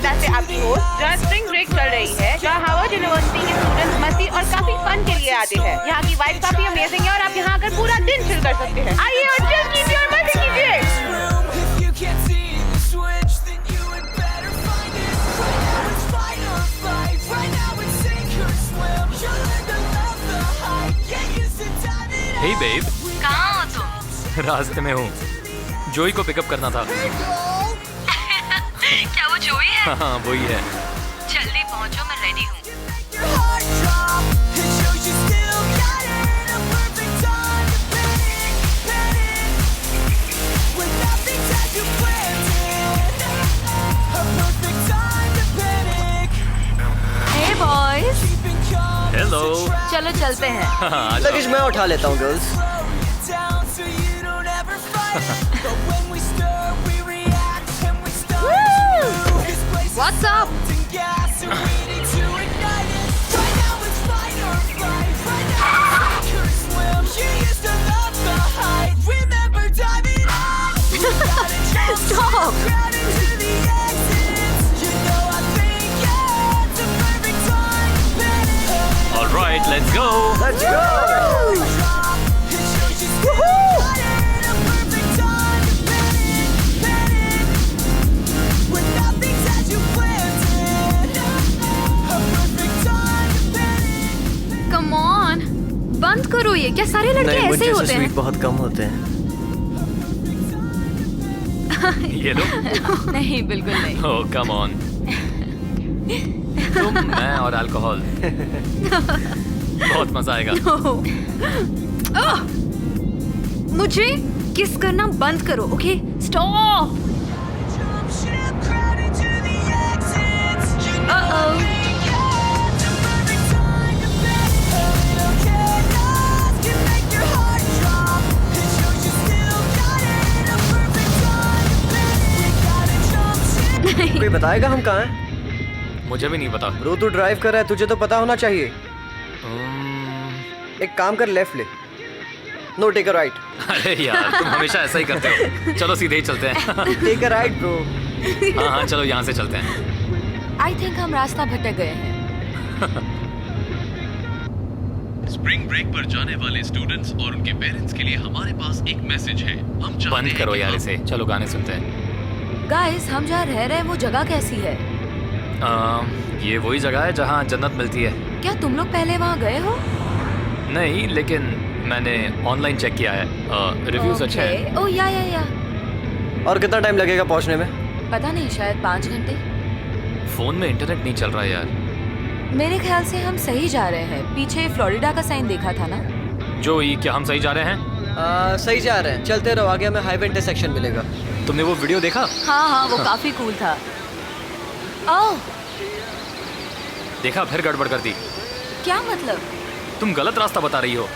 Podcast से आपकी host जहाँ स्प्रिंग ब्रेक चल रही है, जहाँ हार्वर्ड यूनिवर्सिटी के स्टूडेंट्स मस्ती और काफी फन के लिए आते हैं। यहाँ की वाइब काफी अमेजिंग है और आप यहाँ आकर पूरा दिन चिल कर सकते हैं। आइए और चिल कीजिए और मजे कीजिए। हे बेब, कहाँ हो तुम? रास्ते में हूँ। जोई को पिकअप करना था। क्या वो जोई है? हाँ वही है। जल्दी पहुँचो, मैं रेडी हूँ। Hey boys, hello. चलो चलते हैं। लगेज मैं उठा लेता हूँ girls. What's up? Stop! All right, let's go. Let's go! Come on, बंद करो ये। क्या सारे लड़के नहीं, ऐसे मुझे ही से होते स्वीट हैं? बहुत कम होते हैं। ये लो। नहीं, बिल्कुल नहीं। Oh, come on. तुम, मैं और अल्कोहल। बहुत मजा आएगा। ओह! मुझे किस करना बंद करो, ओके? स्टॉप! कोई बताएगा हम कहाँ हैं? मुझे भी नहीं पता। ब्रो तू ड्राइव कर रहा है, तुझे तो पता होना चाहिए। एक काम कर, लेफ्ट ले। No, take a right. अरे यार, तुम हमेशा ऐसा ही करते हो। चलो सीधे ही चलते हैं। Take a right bro. हाँ हाँ, चलो यहाँ से चलते हैं। आई थिंक हम रास्ता भटक गए हैं। स्प्रिंग ब्रेक पर जाने वाले स्टूडेंट्स और उनके पेरेंट्स के लिए हमारे पास एक मैसेज है। हम चाहते बंद हैं करो कि यार आप- इसे। चलो गाने सुनते हैं। गाइस, हम जहाँ रह रहे हैं वो जगह कैसी है? ये वही जगह है जहाँ जन्नत मिलती है। क्या तुम लोग पहले वहाँ गए हो? नहीं, लेकिन मैंने ऑनलाइन चेक किया है। रिव्यूज अच्छे हैं। ओह या। और कितना टाइम लगेगा पहुँचने में? पता नहीं, शायद 5 घंटे। फोन में इंटरनेट नहीं चल रहा है यार। मेरे ख्याल से हम सही जा रहे हैं। पीछे फ्लोरिडा का साइन देखा था ना? जोई, क्या हम सही जा रहे हैं? सही जा रहे हैं, चलते रहो, आगे हमें हाईवे इंटरसेक्शन मिलेगा। तुमने वो वीडियो देखा? हाँ, वो काफी कूल था। ओह, देखा, फिर गड़बड़ कर दी। क्या मतलब? तुम गलत रास्ता बता रही हो।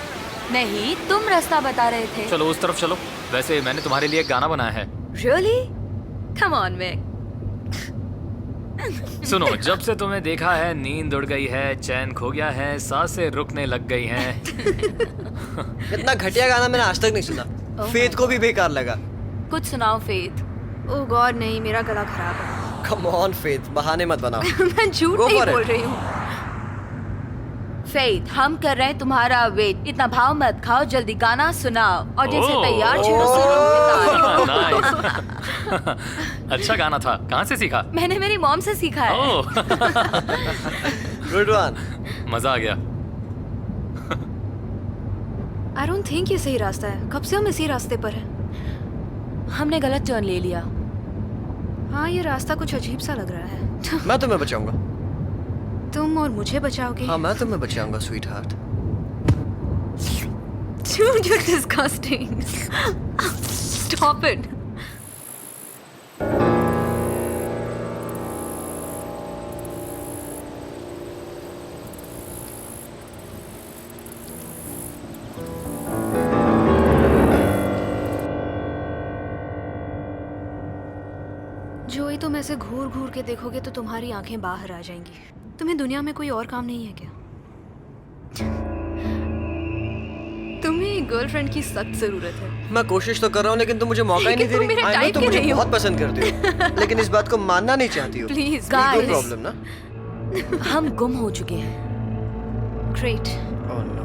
नहीं, तुम रास्ता बता रहे थे। चलो उस तरफ चलो। वैसे मैंने तुम्हारे लिए एक गाना बनाया है। Really? Come on, Mick. सुनो, जब से तुम्हें देखा है नींद उड़ गई है, चैन खो गया है, सांसें रुकने लग गई हैं। इतना घटिया गाना मैंने आज तक नहीं सुना। फेथ को भी बेकार लगा। कुछ सुनाओ फेथ। ओह गॉड नहीं, मेरा गला खराब है। कम ऑन फेथ, बहाने मत बनाओ। मैं झूठ Go नहीं for it. बोल रही हूँ। फेथ, हम कर रहे हैं तुम्हारा वेट। इतना भाव मत खाओ, जल्दी गाना सुनाओ। और जैसे ओह। तैयार छेड़ो Nice. अच्छा गाना था। कहाँ से सीखा? मैंने मेरी मॉम से सीखा है। ओह, गुड वन। मजा आ गया। आई डोंट थिंक ये सही रास्ता है। कब से हम इसी रास्ते पर हैं? हमने गलत टर्न ले लिया। हाँ, ये रास्ता कुछ अजीब सा लग रहा है। मैं तुम्हें बचाऊंगा। तुम और मुझे बचाओगे? हाँ, मैं तुम्हें बचाऊंगा sweetheart. Dude, you're disgusting. Stop it. जोई, तुम ऐसे घूर घूर के देखोगे तो तुम्हारी आंखें बाहर आ जाएंगी। तुम्हें दुनिया में कोई और काम नहीं है क्या? तुम्हें गर्लफ्रेंड की सख्त जरूरत है। मैं कोशिश तो कर रहा हूँ लेकिन तुम मुझे मौका ही नहीं दे तुम रही। मेरे I know type तुम के मुझे नहीं हो। बहुत पसंद करती हो लेकिन इस बात को मानना नहीं चाहती हो। Please Guys. प्रॉब्लम ना। हम गुम हो चुके हैं। ग्रेट। Oh no.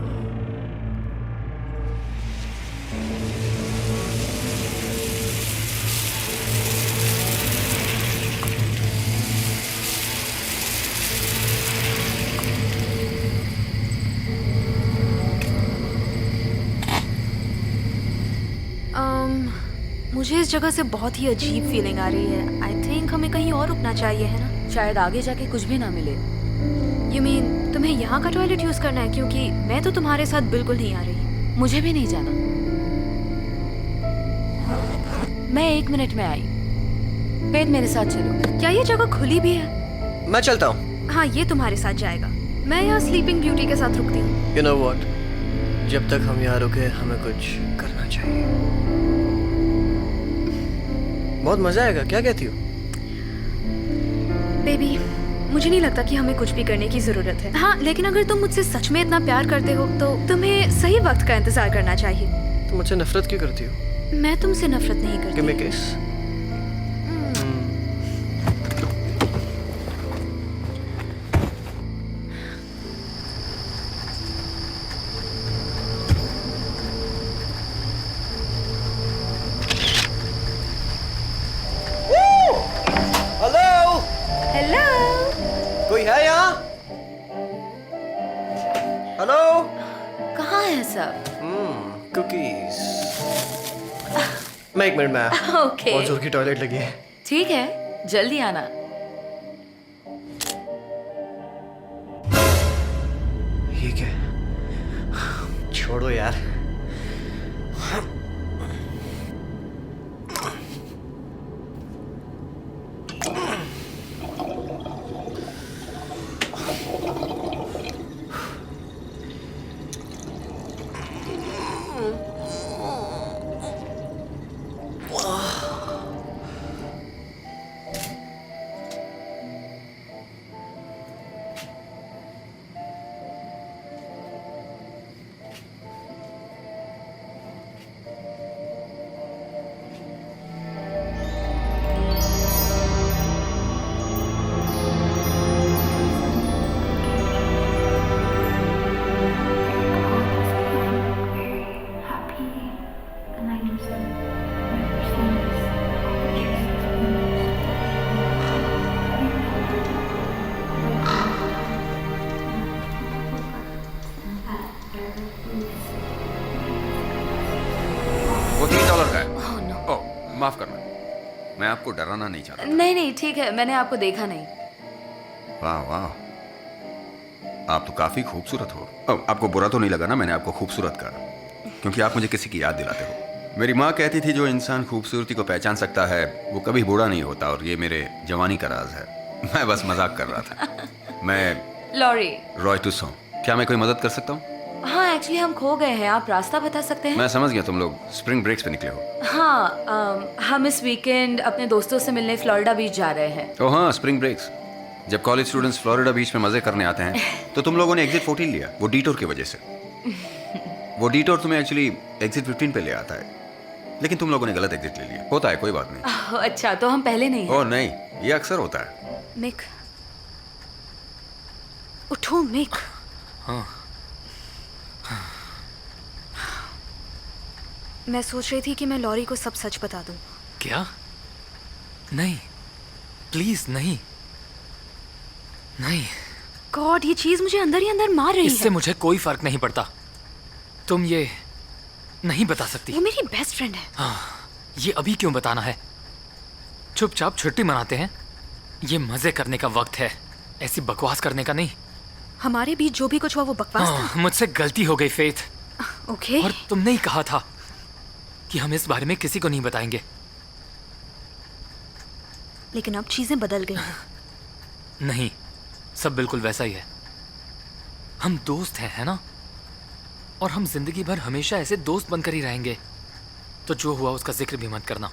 मुझे इस जगह से बहुत ही अजीब फीलिंग आ रही है। आई थिंक हमें कहीं और रुकना चाहिए, है ना? शायद आगे जाके कुछ भी ना मिले। यू मीन तुम्हें यहाँ का टॉयलेट यूज करना है? क्योंकि मैं तो तुम्हारे साथ बिल्कुल नहीं आ रही। मुझे भी नहीं जाना। मैं 1 मिनट में आई। वेद मेरे साथ चलो। क्या ये जगह खुली भी है? मैं चलता हूँ। हाँ, ये तुम्हारे साथ जाएगा। मैं यहाँ स्लीपिंग ब्यूटी के साथ रुकती हूँ। You know what? जब तक हम यहाँ रुके हमें कुछ करना चाहिए। बहुत मजा आएगा, क्या कहती हो? बेबी, मुझे नहीं लगता कि हमें कुछ भी करने की जरूरत है। हाँ, लेकिन अगर तुम मुझसे सच में इतना प्यार करते हो तो तुम्हें सही वक्त का इंतजार करना चाहिए। तुम मुझसे नफरत क्यों करती हो? मैं तुमसे नफरत नहीं करती। Give me a kiss. Hello, hello. कोई है यहाँ? हेलो। कहाँ है सब? कुकीज। मैं 1 मिनट में आया। ओके। बहुत जोर की टॉयलेट लगी है। ठीक है, जल्दी आना। ये क्या? छोड़ो यार। वो $3 का है। ओह, माफ करना, मैं आपको डराना नहीं चाहता। नहीं नहीं, ठीक है, मैंने आपको देखा नहीं। वाह वाह, आप तो काफी खूबसूरत हो। ओह, आपको बुरा तो नहीं लगा ना मैंने आपको खूबसूरत कहा? क्योंकि आप मुझे किसी की याद दिलाते हो। मेरी माँ कहती थी जो इंसान खूबसूरती को पहचान सकता है वो कभी बूढ़ा नहीं होता, और ये मेरे जवानी का राज है। मैं बस मजाक कर रहा था। मैं लॉरी। रॉय टुसो। क्या मैं कोई मदद कर सकता हूँ? हाँ, एक्चुअली हम खो गए हैं। आप रास्ता बता सकते हैं? मैं समझ गया, तुम लोग स्प्रिंग ब्रेक्स पे निकले हो। हाँ, हम इस वीकेंड अपने दोस्तों से मिलने फ्लोरिडा बीच जा रहे हैं। ओह हाँ, स्प्रिंग ब्रेक्स। जब कॉलेज स्टूडेंट्स फ्लोरिडा बीच में मजे करने आते हैं तो तुम लोगों ने एग्जिट 14 लिया, वो डीटोर की वजह से। वो डीटोर तुम्हें एक्चुअली एग्जिट 15 पे ले आता है, लेकिन तुम लोगों ने गलत एग्जिट ले लिया। होता है, कोई बात नहीं। अच्छा, तो हम पहले नहीं हैं। ओह नहीं, ये अक्सर होता है। मिक, उठो मिक। मैं सोच रही थी कि मैं लॉरी को सब सच बता दूं। क्या? नहीं, प्लीज नहीं, नहीं। गॉड, ये चीज मुझे अंदर ही अंदर मार रही इससे है। मुझे कोई फर्क नहीं पड़ता। तुम ये नहीं बता सकती। वो मेरी बेस्ट फ्रेंड है। हाँ, ये अभी क्यों बताना है? चुपचाप छुट्टी मनाते हैं। ये मजे करने का वक्त है, ऐसी बकवास करने का नहीं। हमारे बीच जो भी कुछ हुआ वो बकवास था। मुझसे गलती हो गई फेथ। ओके। और तुमने ही कहा था कि हम इस बारे में किसी को नहीं बताएंगे। लेकिन अब चीजें बदल गई हैं। नहीं, सब बिल्कुल वैसा ही है। हम दोस्त हैं, है ना? और हम जिंदगी भर हमेशा ऐसे दोस्त बनकर ही रहेंगे। तो जो हुआ उसका जिक्र भी मत करना।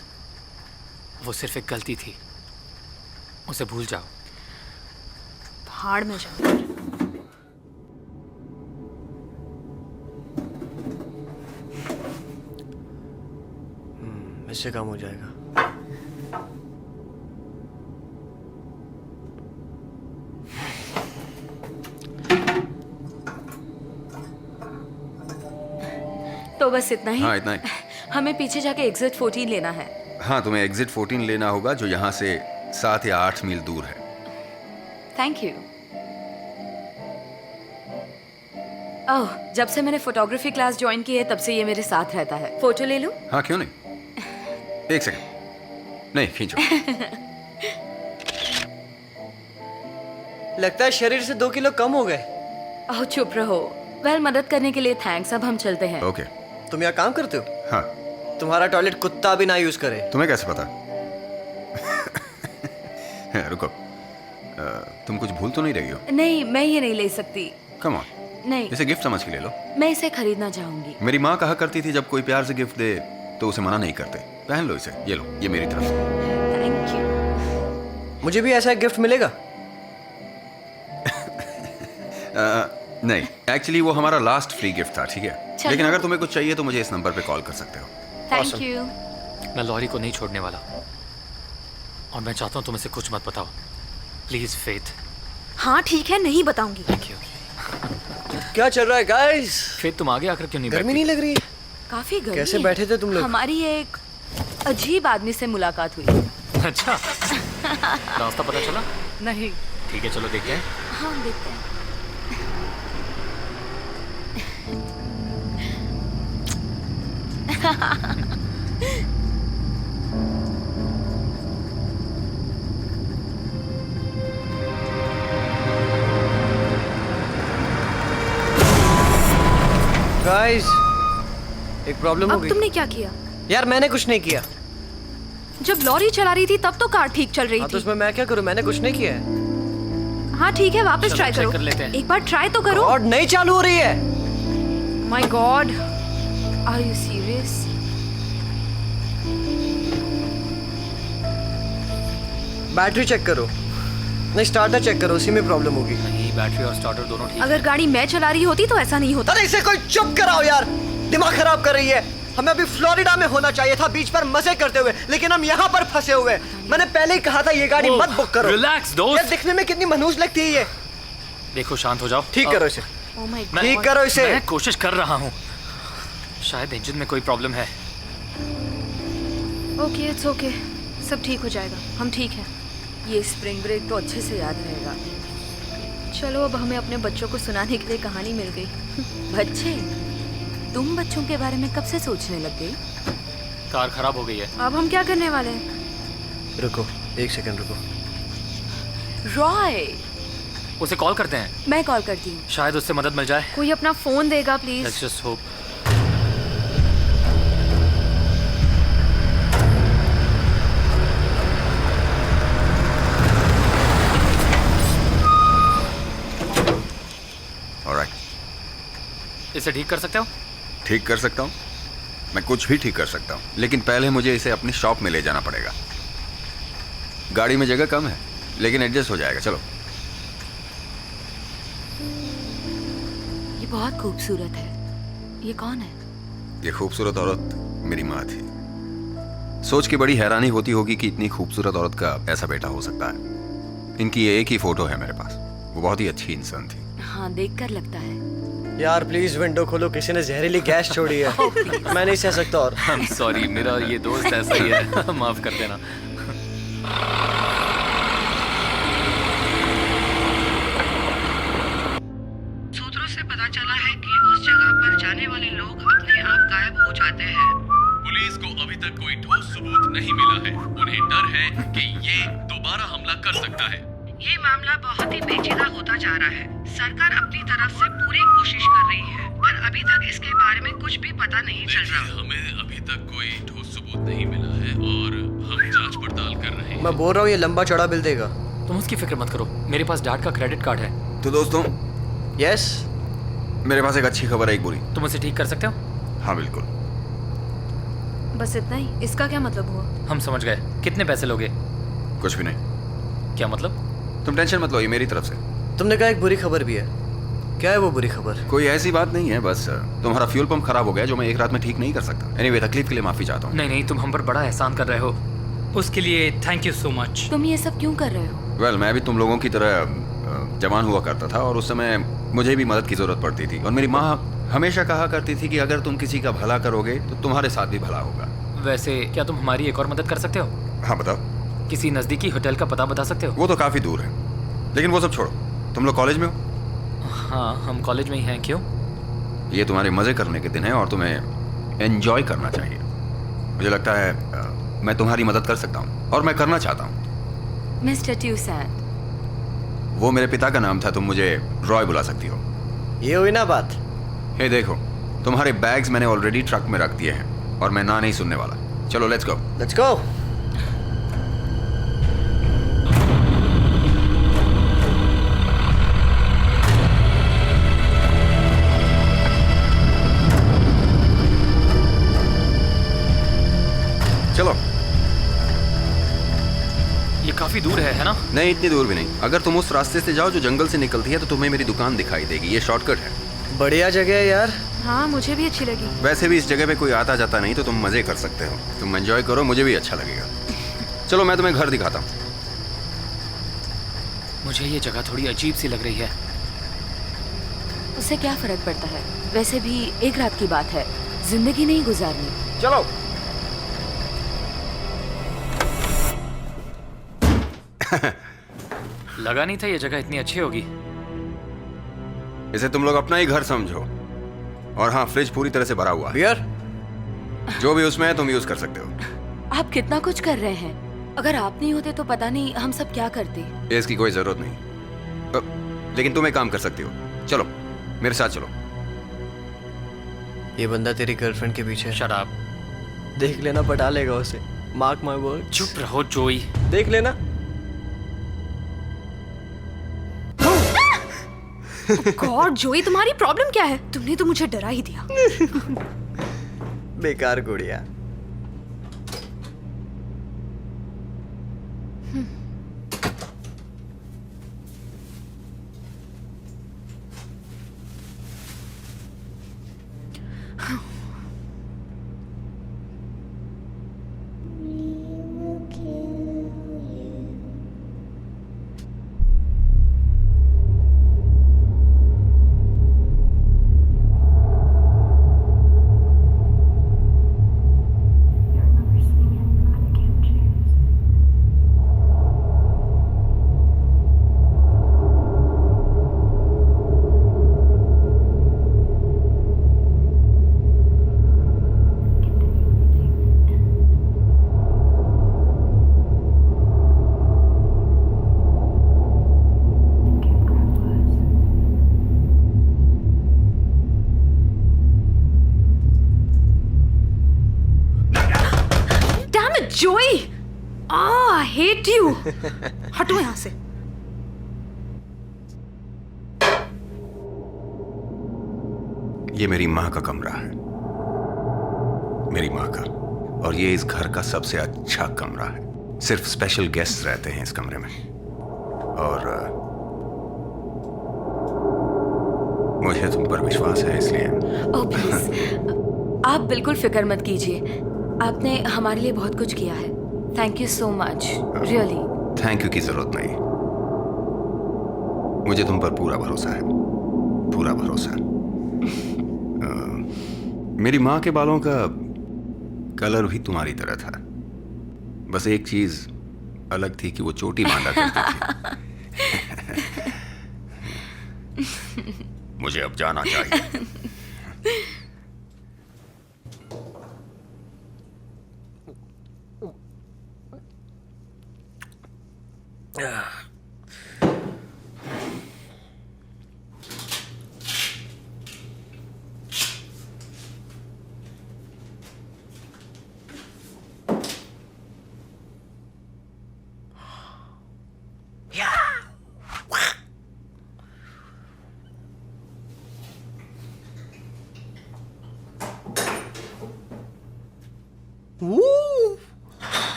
वो सिर्फ एक गलती थी, उसे भूल जाओ। भाड़ में जाओ। से काम हो जाएगा। तो बस इतना ही। हाँ इतना ही। हमें पीछे जाके एग्जिट 14 लेना है। हाँ तुम्हें एग्जिट 14 लेना होगा जो यहाँ से 7 या 8 मील दूर है। Thank you. ओह, जब से मैंने फोटोग्राफी क्लास ज्वाइन की है तब से ये मेरे साथ रहता है। फोटो ले लूं? हाँ क्यों नहीं, एक सेकंड। नहीं खींचो। लगता है शरीर से 2 किलो कम हो गए। ओह चुप रहो। वेल, मदद करने के लिए थैंक्स। अब हम चलते हैं। ओके। तुम यहाँ काम करते हो? हाँ। तुम्हारा टॉयलेट कुत्ता भी ना यूज करे। तुम्हें कैसे पता? रुको, तुम कुछ भूल तो नहीं रही हो? नहीं, मैं ये नहीं ले सकती। कम ऑन, नहीं, इसे गिफ्ट समझ के ले लो। मैं इसे खरीदना चाहूंगी। मेरी माँ कहा करती थी जब कोई प्यार से गिफ्ट दे तो उसे मना नहीं करते। पहन लो इसे, ये लो, ये मेरी तरफ से। Thank you. मुझे भी ऐसा एक गिफ्ट मिलेगा? नहीं, एक्चुअली वो हमारा लास्ट फ्री गिफ्ट था, ठीक है? चलो। लेकिन अगर तुम्हें कुछ चाहिए तो मुझे इस नंबर पे कॉल कर सकते हो। Thank Awesome. यू। मैं लॉरी को नहीं छोड़ने वाला और मैं चाहता हूँ तुम इसे कुछ मत बताओ प्लीज फेथ। हाँ ठीक है, नहीं बताऊंगी। Thank you. क्या चल रहा है गाइस? फेथ तुम आगे आकर क्यों नहीं गर्मी बैठती? नहीं लग रही है? काफी गर्मी कैसे है। बैठे थे तुम लोग? हमारी एक अजीब आदमी से मुलाकात हुई। अच्छा, रास्ता पता चला? नहीं। ठीक है, चलो देखते हैं। हाँ, देखते हैं। गाइस, एक प्रॉब्लम हो अब गई। तुमने क्या किया? यार मैंने कुछ नहीं किया। जब लॉरी चला रही थी तब तो कार ठीक चल रही हाँ तो थी। उसमें मैं क्या करूं? मैंने कुछ नहीं किया है। हाँ ठीक है, वापस चलो, ट्राई check करो। कर लेते हैं। एक बार ट्राई तो करो। और नहीं चालू हो रही है। My God, are you serious? Battery check करो। नहीं, स्टार्टर चेक करो, उसी में प्रॉब्लम होगी। नहीं, बैटरी और स्टार्टर दोनों ठीक अगर गाड़ी मैं चला रही होती तो ऐसा नहीं होता। अरे इसे कोई चुप कराओ यार, दिमाग खराब कर रही है। हमें अभी फ्लोरिडा में होना चाहिए था, बीच पर मजे करते हुए, लेकिन हम यहाँ पर फंसे हुए। मैंने पहले ही कहा था ये गाड़ी मत बुक करो। रिलैक्स यार दोस्त। दिखने में कितनी मनहूस लगती है ये। देखो, शांत हो जाओ। ठीक करो इसे। ओह माय मैं- ठीक करो इसे। मैं कोशिश कर रहा हूँ। शायद इंजन में कोई प्रॉब्लम है। गॉड। ओके, इट्स ओके, सब ठीक हो जाएगा। हम ठीक हैं। ये स्प्रिंग ब्रेक तो अच्छे से याद रहेगा। चलो, अब हमें अपने बच्चों को सुनाने के लिए कहानी मिल गई। बच्चे, तुम बच्चों के बारे में कब से सोचने लग गई? कार खराब हो गई है। अब हम क्या करने वाले हैं? रुको, एक सेकंड रुको। रॉय, उसे कॉल करते हैं, मैं कॉल करती हूँ। शायद उससे मदद मिल जाए। कोई अपना फोन देगा please? Let's just hope. Alright. इसे ठीक कर सकते हो? ठीक कर सकता हूँ, मैं कुछ भी ठीक कर सकता हूँ, लेकिन पहले मुझे इसे अपनी शॉप में ले जाना पड़ेगा। गाड़ी में जगह कम है, लेकिन एडजस्ट हो जाएगा। चलो। ये बहुत खूबसूरत है। ये कौन है? ये खूबसूरत औरत मेरी माँ थी। सोच के बड़ी हैरानी होती होगी कि इतनी खूबसूरत औरत का ऐसा बेटा हो सकता है। इनकी ये एक ही फोटो है मेरे पास। वो बहुत ही अच्छी इंसान थी। हाँ, देखकर लगता है। यार प्लीज विंडो खोलो, किसी ने जहरीली गैस छोड़ी है। मैं नहीं सह सकता और। आई एम सॉरी, मेरा ये दोस्त ऐसा ही है। माफ कर देना। सूत्रों से पता चला है कि उस जगह पर जाने वाले लोग अपने आप गायब हो जाते हैं। पुलिस को अभी तक कोई ठोस सबूत नहीं मिला है। उन्हें डर है कि ये दोबारा हमला कर सकता है। ये मामला बहुत ही पेचीदा होता जा रहा है। सरकार अपनी तरफ से पूरी कोशिश कर रही है, पर अभी तक इसके बारे में कुछ भी पता नहीं चल देखिए, रहा। हमें अभी तक कोई ठोस सबूत नहीं मिला है और हम जांच पड़ताल कर रहे हैं। मैं बोल रहा हूँ ये लंबा चौड़ा बिल देगा। तुम उसकी फिक्र मत करो, मेरे पास डैड का क्रेडिट कार्ड है। तो दोस्तों, यस, मेरे पास एक अच्छी खबर है, एक बुरी। तुम उसे ठीक कर सकते हो? हाँ बिल्कुल। बस इतना ही? इसका क्या मतलब हुआ? हम समझ गए। कितने पैसे लोगे? कुछ भी नहीं, क्या मतलब? तुम टेंशन मत लो, ये मेरी तरफ से। तुमने कहा एक बुरी खबर भी है। क्या है वो बुरी खबर? कोई ऐसी बात नहीं है, बस तुम्हारा फ्यूल पंप खराब हो गया जो मैं एक रात में ठीक नहीं कर सकता। एनीवे, तकलीफ के लिए माफी चाहता हूँ। नहीं नहीं, तुम हम पर बड़ा एहसान कर रहे हो, उसके लिए थैंक यू सो मच। तुम ये सब क्यों कर रहे हो? वेल, मैं भी तुम लोगों की तरह जवान हुआ करता था और उस समय मुझे भी मदद की जरूरत पड़ती थी, और मेरी माँ हमेशा कहा करती थी कि अगर तुम किसी का भला करोगे तो तुम्हारे साथ भी भला होगा। वैसे क्या तुम हमारी एक और मदद कर सकते हो? हाँ बताओ। किसी नज़दीकी होटल का पता बता सकते हो? वो तो काफी दूर है, लेकिन वो सब छोड़ो। तुम लोग कॉलेज में हो? हाँ, हम कॉलेज में ही हैं। क्यों? ये तुम्हारे मजे करने के दिन है और तुम्हें एंजॉय करना चाहिए। मुझे लगता है मैं तुम्हारी मदद कर सकता हूँ और मैं करना चाहता हूँ। मिस्टर ट्यूसैंड। वो मेरे पिता का नाम था, तुम मुझे रॉय बुला सकती हो। ये हुई ना बात। हे देखो, तुम्हारे बैग्स मैंने ऑलरेडी ट्रक में रख दिए हैं और मैं ना नहीं सुनने वाला। चलो लेट्स गो। Let's go. चलो। ये काफी दूर है ना? नहीं, इतनी दूर भी नहीं। अगर तुम उस रास्ते से जाओ जो जंगल से निकलती है तो तुम्हें मेरी दुकान दिखाई देगी। ये शॉर्टकट है। बढ़िया जगह है यार। हाँ, मुझे भी अच्छी लगी। वैसे भी इस जगह पे कोई आता जाता नहीं तो तुम मजे कर सकते हो। तुम एंजॉय करो, मुझे भी अच्छा लगेगा। चलो मैं तुम्हें घर दिखाता हूँ। मुझे ये जगह थोड़ी अजीब सी लग रही है। उससे क्या फर्क पड़ता है? वैसे भी एक रात की बात है, जिंदगी नहीं गुजारनी। चलो। लगा नहीं था ये जगह इतनी अच्छी होगी। इसे तुम लोग अपना ही घर समझो। और हाँ, फ्रिज पूरी तरह से भरा हुआ है। बियर? जो भी उसमें है तुम यूज कर सकते हो। आप कितना कुछ कर रहे हैं। अगर आप नहीं होते तो पता नहीं हम सब क्या करते। इसकी कोई जरूरत नहीं। लेकिन तुम एक काम कर सकती हो। चलो मेरे साथ चलो। ये बंदा तेरी गर्लफ्रेंड के पीछे है। Shut up. देख लेना, पटा लेगा उसे। Mark my word. चुप रहो जोई। देख लेना। गॉड जोई, तुम्हारी प्रॉब्लम क्या है? तुमने तो मुझे डरा ही दिया। बेकार गुड़िया। जोई, आई हेट यू। हटो यहाँ से। ये मेरी माँ का कमरा है, मेरी माँ का, और ये इस घर का सबसे अच्छा कमरा है। सिर्फ स्पेशल गेस्ट रहते हैं इस कमरे में, और मुझे तुम पर विश्वास है इसलिए। ओह प्लीज, आप बिल्कुल फिक्र मत कीजिए। आपने हमारे लिए बहुत कुछ किया है। Thank you so much, really. Thank you की जरूरत नहीं, मुझे तुम पर पूरा भरोसा है, पूरा भरोसा। मेरी माँ के बालों का कलर भी तुम्हारी तरह था, बस एक चीज अलग थी कि वो चोटी बांधा करती थी। मुझे अब जाना चाहिए।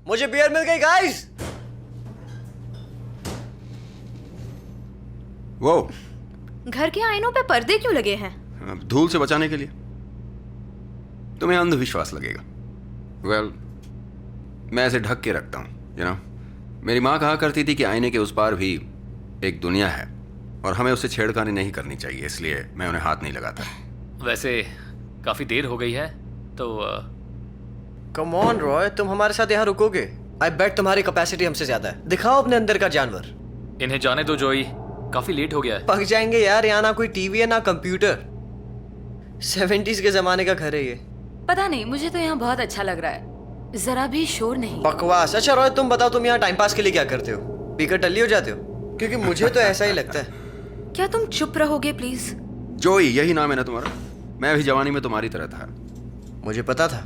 मुझे बियर मिल गई गाइस। वो घर के आईनों पे पर्दे क्यों लगे हैं? धूल से बचाने के लिए। तुम्हें अंधविश्वास लगेगा। वेल, मैं ऐसे ढक के रखता हूँ, यू नो। मेरी माँ कहा करती थी कि आईने के उस पार भी एक दुनिया है और हमें उससे छेड़खानी नहीं करनी चाहिए, इसलिए मैं उन्हें हाथ नहीं लगाता। वैसे काफी देर हो गई है तो कम ऑन रॉय, तुम हमारे साथ यहाँ रुकोगे? आई बेट तुम्हारी कैपेसिटी हमसे ज्यादा है। दिखाओ अपने अंदर का जानवर। इन्हें जाने दो जोई, काफी लेट हो गया है। पक जाएंगे यार, यहाँ ना कोई टीवी है ना कंप्यूटर। 70s के जमाने का घर है ये। पता नहीं, मुझे तो यहाँ बहुत अच्छा लग रहा है, जरा भी शोर नहीं। बकवास। अच्छा रॉय, तुम बताओ, तुम यहाँ टाइम पास के लिए क्या करते हो? पीकर टल्ली हो जाते हो? क्योंकि मुझे तो ऐसा ही लगता है। क्या तुम चुप रहोगे प्लीज? जोई, यही नाम है ना तुम्हारा? मैं भी जवानी में तुम्हारी तरह था। मुझे पता था।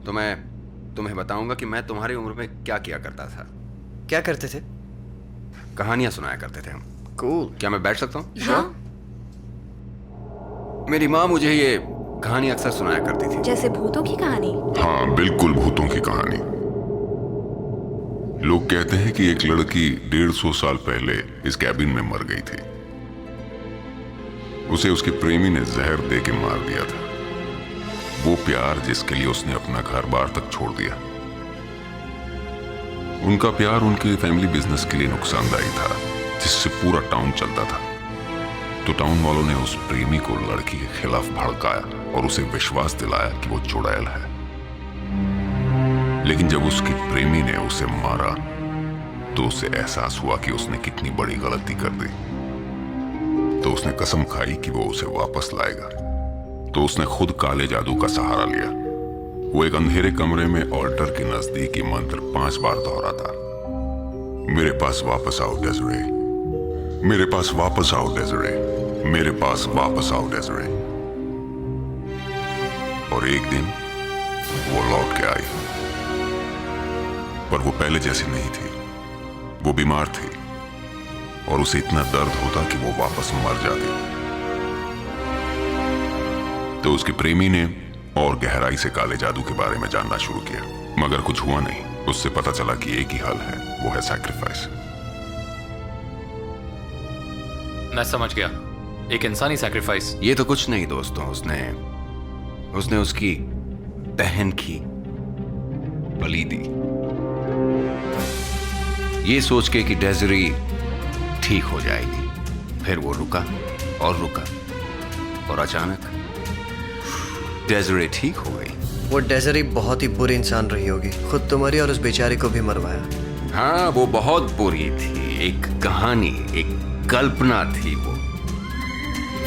तो मैं तुम्हें बताऊंगा कि मैं तुम्हारी उम्र में क्या किया करता था। क्या करते थे? कहानियां सुनाया करते थे हम। कूल। क्या मैं बैठ सकता हूँ? हाँ, मेरी माँ मुझे ये कहानी अक्सर सुनाया करती थी। जैसे भूतों की कहानी? हाँ, बिल्कुल भूतों की कहानी। लोग कहते हैं कि एक लड़की 150 साल पहले इस कैबिन में मर गई थी। उसे उसके प्रेमी ने जहर दे के मार दिया था। वो प्यार जिसके लिए उसने अपना घर बार तक छोड़ दिया। उनका प्यार उनके फैमिली बिजनेस के लिए नुकसानदायी था, जिससे पूरा टाउन चलता था। तो टाउन वालों ने उस प्रेमी को लड़की के खिलाफ भड़काया और उसे विश्वास दिलाया कि वो चुड़ैल है। लेकिन जब उसकी प्रेमी ने उसे मारा तो उसे एहसास हुआ कि उसने कितनी बड़ी गलती कर दी। तो उसने कसम खाई कि वो उसे वापस लाएगा। तो उसने खुद काले जादू का सहारा लिया। वो एक अंधेरे कमरे में ऑल्टर के नजदीक ये मंत्र 5 बार दोहराता। मेरे पास वापस आओ डेज़रे, मेरे पास वापस आओ डेज़रे, मेरे पास वापस आओ डेज़रे। और एक दिन वो लौट के आई, पर वो पहले जैसी नहीं थी। वो बीमार थी और उसे इतना दर्द होता कि वो वापस मर जाती। तो उसके प्रेमी ने और गहराई से काले जादू के बारे में जानना शुरू किया, मगर कुछ हुआ नहीं। उससे पता चला कि एक ही हल है, वो है सैक्रिफाइस। मैं समझ गया, एक इंसानी सैक्रिफाइस। ये तो कुछ नहीं दोस्तों, उसने उसकी बहन की बलि दी, ये सोच के कि डेज़री ठीक हो जाएगी। फिर वो रुका और रुका और अचानक डेज़री ठीक हो गई। वो डेज़री बहुत ही बुरी इंसान रही होगी, खुद तो मरी और उस बेचारे को भी मरवाया। हाँ, वो बहुत बुरी थी। एक कहानी, एक कल्पना थी वो,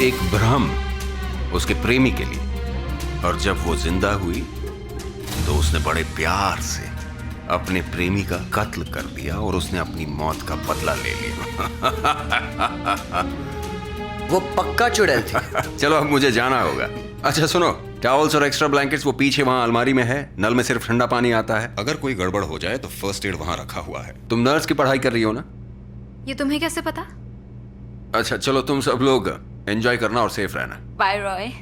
एक भ्रम उसके प्रेमी के लिए। और जब वो जिंदा हुई तो उसने बड़े प्यार से अपने प्रेमी का कत्ल कर दिया और उसने अपनी मौत का बदला ले लिया। वो पक्का चुड़ैल थी। चलो अब मुझे जाना होगा। अच्छा सुनो, टॉवल्स और एक्स्ट्रा ब्लैंकेट्स वो पीछे वहाँ अलमारी में है। नल में सिर्फ ठंडा पानी आता है। अगर कोई गड़बड़ हो जाए तो फर्स्ट एड वहाँ रखा हुआ है। तुम नर्स की पढ़ाई कर रही हो ना? ये तुम्हें कैसे पता? अच्छा चलो, तुम सब लोग एंजॉय करना और सेफ रहना। बाय रॉय।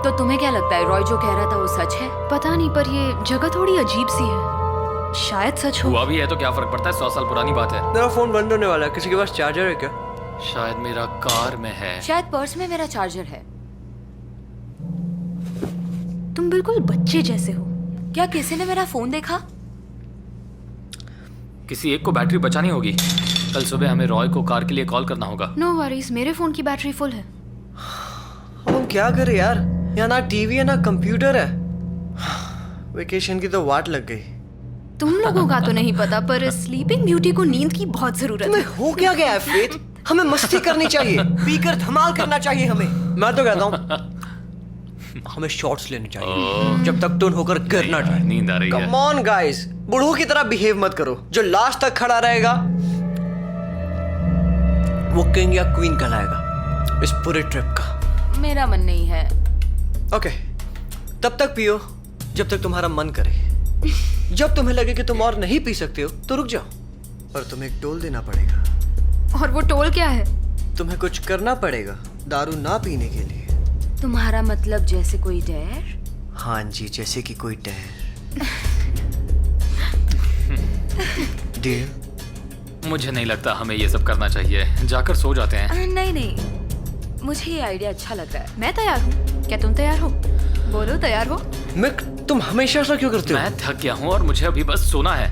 तो तुम्हें क्या लगता है, रॉय जो कह रहा था वो सच है? पता नहीं, पर ये जगह थोड़ी अजीब सी है। शायद सच हो। हुआ भी है तो क्या फर्क पड़ता है, 100 साल पुरानी बात है। मेरा फोन बंद होने वाला है, किसी के पास चार्जर है क्या? शायद मेरा कार में है। शायद पर्स में मेरा चार्जर है। तुम बिल्कुल बच्चे जैसे हो। क्या किसी ने मेरा फोन देखा? किसी एक को बैटरी बचानी होगी। कल सुबह हमें रॉय को कार के लिए कॉल करना होगा। नो वरीज, मेरे फोन की बैटरी फुल है। हम क्या करें यार, यहाँ ना टीवी है ना कंप्यूटर है। वेकेशन की तो वाट लग गई। तुम लोगों का तो नहीं पता, पर स्लीपिंग ब्यूटी को नींद की बहुत जरूरत तुम्हें है। हो क्या गया है फेथ? हमें मस्ती करनी चाहिए, पीकर धमाल करना चाहिए हमें। मैं तो कहता हूँ हमें शॉट्स लेने चाहिए जब तक टोन होकर गिरना चाहिए। नींद आ रही है। कम ऑन गाइस, बुढ़ू की तरह बिहेव मत करो। जो लास्ट तक खड़ा रहेगा वो किंग या क्वीन कहलाएगा इस पूरे ट्रिप का। मेरा मन नहीं है। ओके, तब तक पियो जब तक तुम्हारा मन करे। जब तुम्हें लगे कि तुम और नहीं पी सकते हो तो रुक जाओ, पर तुम्हें एक टोल देना पड़ेगा। और वो टोल क्या है? तुम्हें कुछ करना पड़ेगा दारू ना पीने के लिए। तुम्हारा मतलब जैसे कोई डर? हाँ जी, जैसे कि कोई डर। डियर। मुझे नहीं लगता हमें ये सब करना चाहिए, जाकर सो जाते हैं। नहीं नहीं, मुझे ये आइडिया अच्छा लग रहा है। मैं तैयार हूँ, क्या तुम तैयार हो? बोलो तैयार हो? मिक, तुम हमेशा ऐसा क्यों करते हो? मैं थक गया हूँ और मुझे अभी बस सोना है।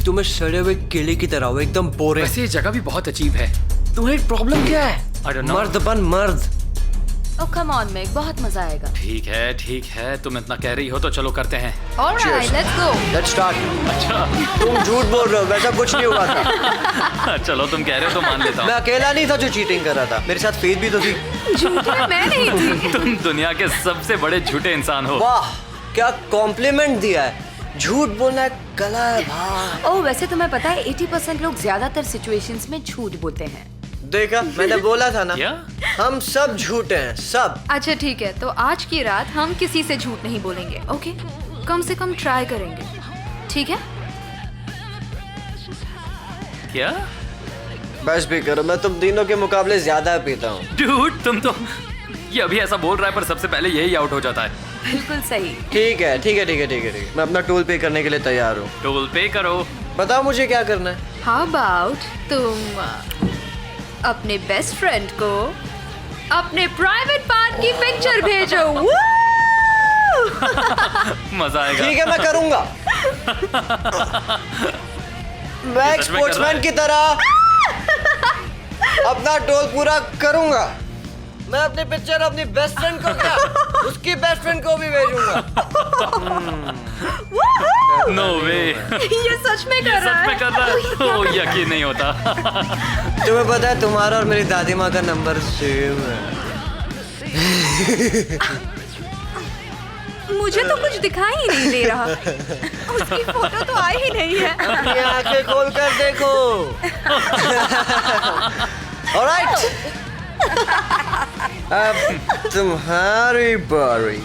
तुम्हें सड़े हुए केले की तरह हो, एकदम बोरे। वैसे ये जगह भी बहुत अजीब है। तुम्हारी प्रॉब्लम क्या है? I don't know. मर्द बन मर्द। ओह कम ऑन मिक, बहुत मजा आएगा। ठीक है, तुम इतना कह रही हो तो चलो करते हैं। Alright, let's go. Let's start. अच्छा तुम झूठ बोल रहे हो, वैसा कुछ नहीं हुआ था। चलो तुम कह रहे हो तो मान लेता मैं हूँ। अकेला नहीं था जो चीटिंग कर रहा था, मेरे साथ फेथ भी तो थी। झूठा मैं नहीं थी। तुम दुनिया के सबसे बड़े झूठे इंसान हो। वाह, क्या कॉम्प्लीमेंट दिया है। झूठ बोलना एक कला है भाई। ओह वैसे तुम्हें पता है 80% लोग ज्यादातर सिचुएशंस में झूठ बोलते हैं। देखा, मैंने बोला था ना। क्या? हम सब झूठे हैं, सब। अच्छा ठीक है, तो आज की रात हम किसी से झूठ नहीं बोलेंगे, ओके? कम से कम ट्राई करेंगे, ठीक है? क्या? बस भी करो, मैं तुम तीनों के मुकाबले ज्यादा पीता हूँ। डूड तुम तो ये अभी ऐसा बोल रहा है पर सबसे पहले यही आउट हो जाता है। बिल्कुल सही। ठीक है ठीक है ठीक है ठीक है ठीक है, मैं अपना टोल पे करने के लिए तैयार हूँ। टोल पे करो। बताओ मुझे क्या करना है। हाउ अबाउट तुम अपने बेस्ट फ्रेंड को अपने प्राइवेट पार्ट की पिक्चर भेजो। मजा आएगा। ठीक है, मैं करूंगा। मैं एक सच में कर रहा स्पोर्ट्समैन है? की तरह अपना टोल पूरा करूंगा। मैं अपनी पिक्चर अपनी बेस्ट फ्रेंड को क्या, उसकी बेस्ट फ्रेंड को भी भेजूंगा। नो वे। ये सच में कर रहा सच में है। कर रहा है। ओ यकीन नहीं होता। तुम्हें पता है तुम्हारा और मेरी दादी माँ का नंबर सेम है। मुझे तो कुछ दिखाई ही नहीं दे रहा। उसकी फोटो तो आई ही नहीं है। अपनी आंखें खोल कर देखो। ऑलराइट, अब तुम्हारी बारी।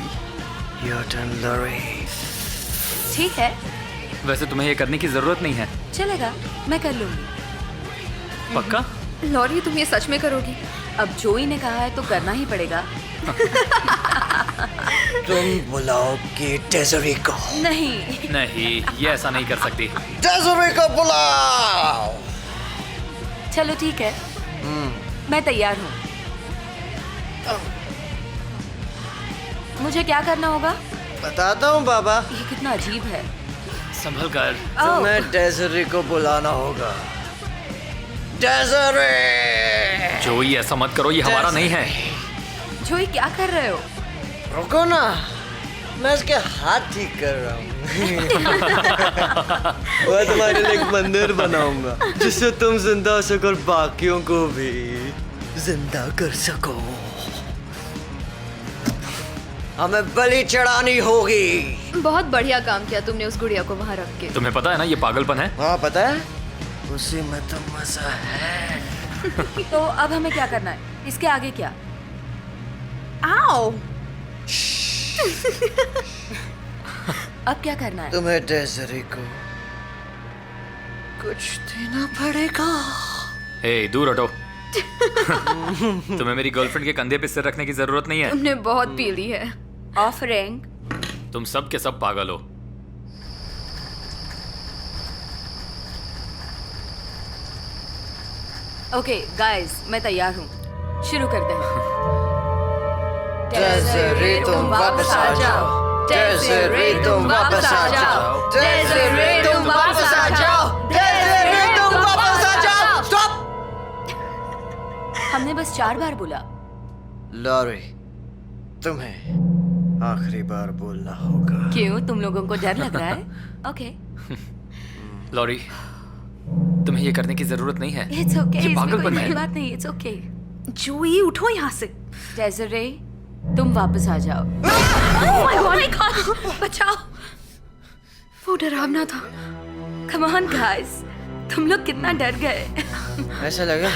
Your turn Laurie. ठीक है, वैसे तुम्हें ये करने की जरूरत नहीं है। चलेगा, मैं कर लूंगी। पक्का? लॉरी तुम ये सच में करोगी? अब जोई ने कहा है तो करना ही पड़ेगा। तुम बुलाओगी डेज़री को। नहीं। नहीं, ये ऐसा नहीं कर सकती। डेज़री को बुलाओ। चलो ठीक है, मैं तैयार हूँ। मुझे क्या करना होगा? बताता हूँ बाबा। ये कितना अजीब है। संभल कर। ओह, तुम्हें डेज़री को बुलाना होगा। डेज़री। जोई ऐसा मत करो, ये हमारा नहीं है। जोई क्या कर रहे हो? रुको ना, मैं इसके हाथ ठीक कर रहा हूँ। मैं तुम्हारे लिए एक मंदिर बनाऊंगा जिससे तुम जिंदा हो सको और बाकियों को भी जिंदा कर सको। हमें बलि चढ़ानी होगी। बहुत बढ़िया काम किया तुमने उस गुड़िया को वहाँ रख के। तुम्हें पता है ना ये पागलपन है। हाँ पता है, उसी में तो मजा है। तो अब हमें क्या करना है? इसके आगे क्या? आओ। अब क्या करना है? तुम्हें डेज़री को कुछ देना पड़ेगा। ए दूर हटो। तुम्हें मेरी गर्लफ्रेंड के कंधे पे सिर रखने की जरूरत नहीं है। तुमने बहुत पी ली है। ऑफरिंग। तुम सब के सब पागल हो। ओके गाइस, मैं तैयार हूँ। शुरू करते हैं। डेज़री तुम वापस आ जाओ। डेज़री तुम वापस आ जाओ। डेज़री तुम वापस आ जाओ। डेज़री तुम वापस आ जाओ। स्टॉप। हमने बस 4 बार बोला। लॉरी, तुम्हें आखिरी बार बोलना होगा। क्यों, तुम लोगों को डर लग रहा है? ओके। लॉरी, तुम्हें ये करने की जरूरत नहीं है। इट्स ओके, ये इसमें कोई पागलपन बड़ी है। बात नहीं। It's okay. जोई उठो यहाँ से। डेज़री, तुम वापस आ जाओ। Oh my God, बचाओ। वो डरावना था। कम ऑन गाइस, तुम लोग कितना डर गए। ऐसा लगा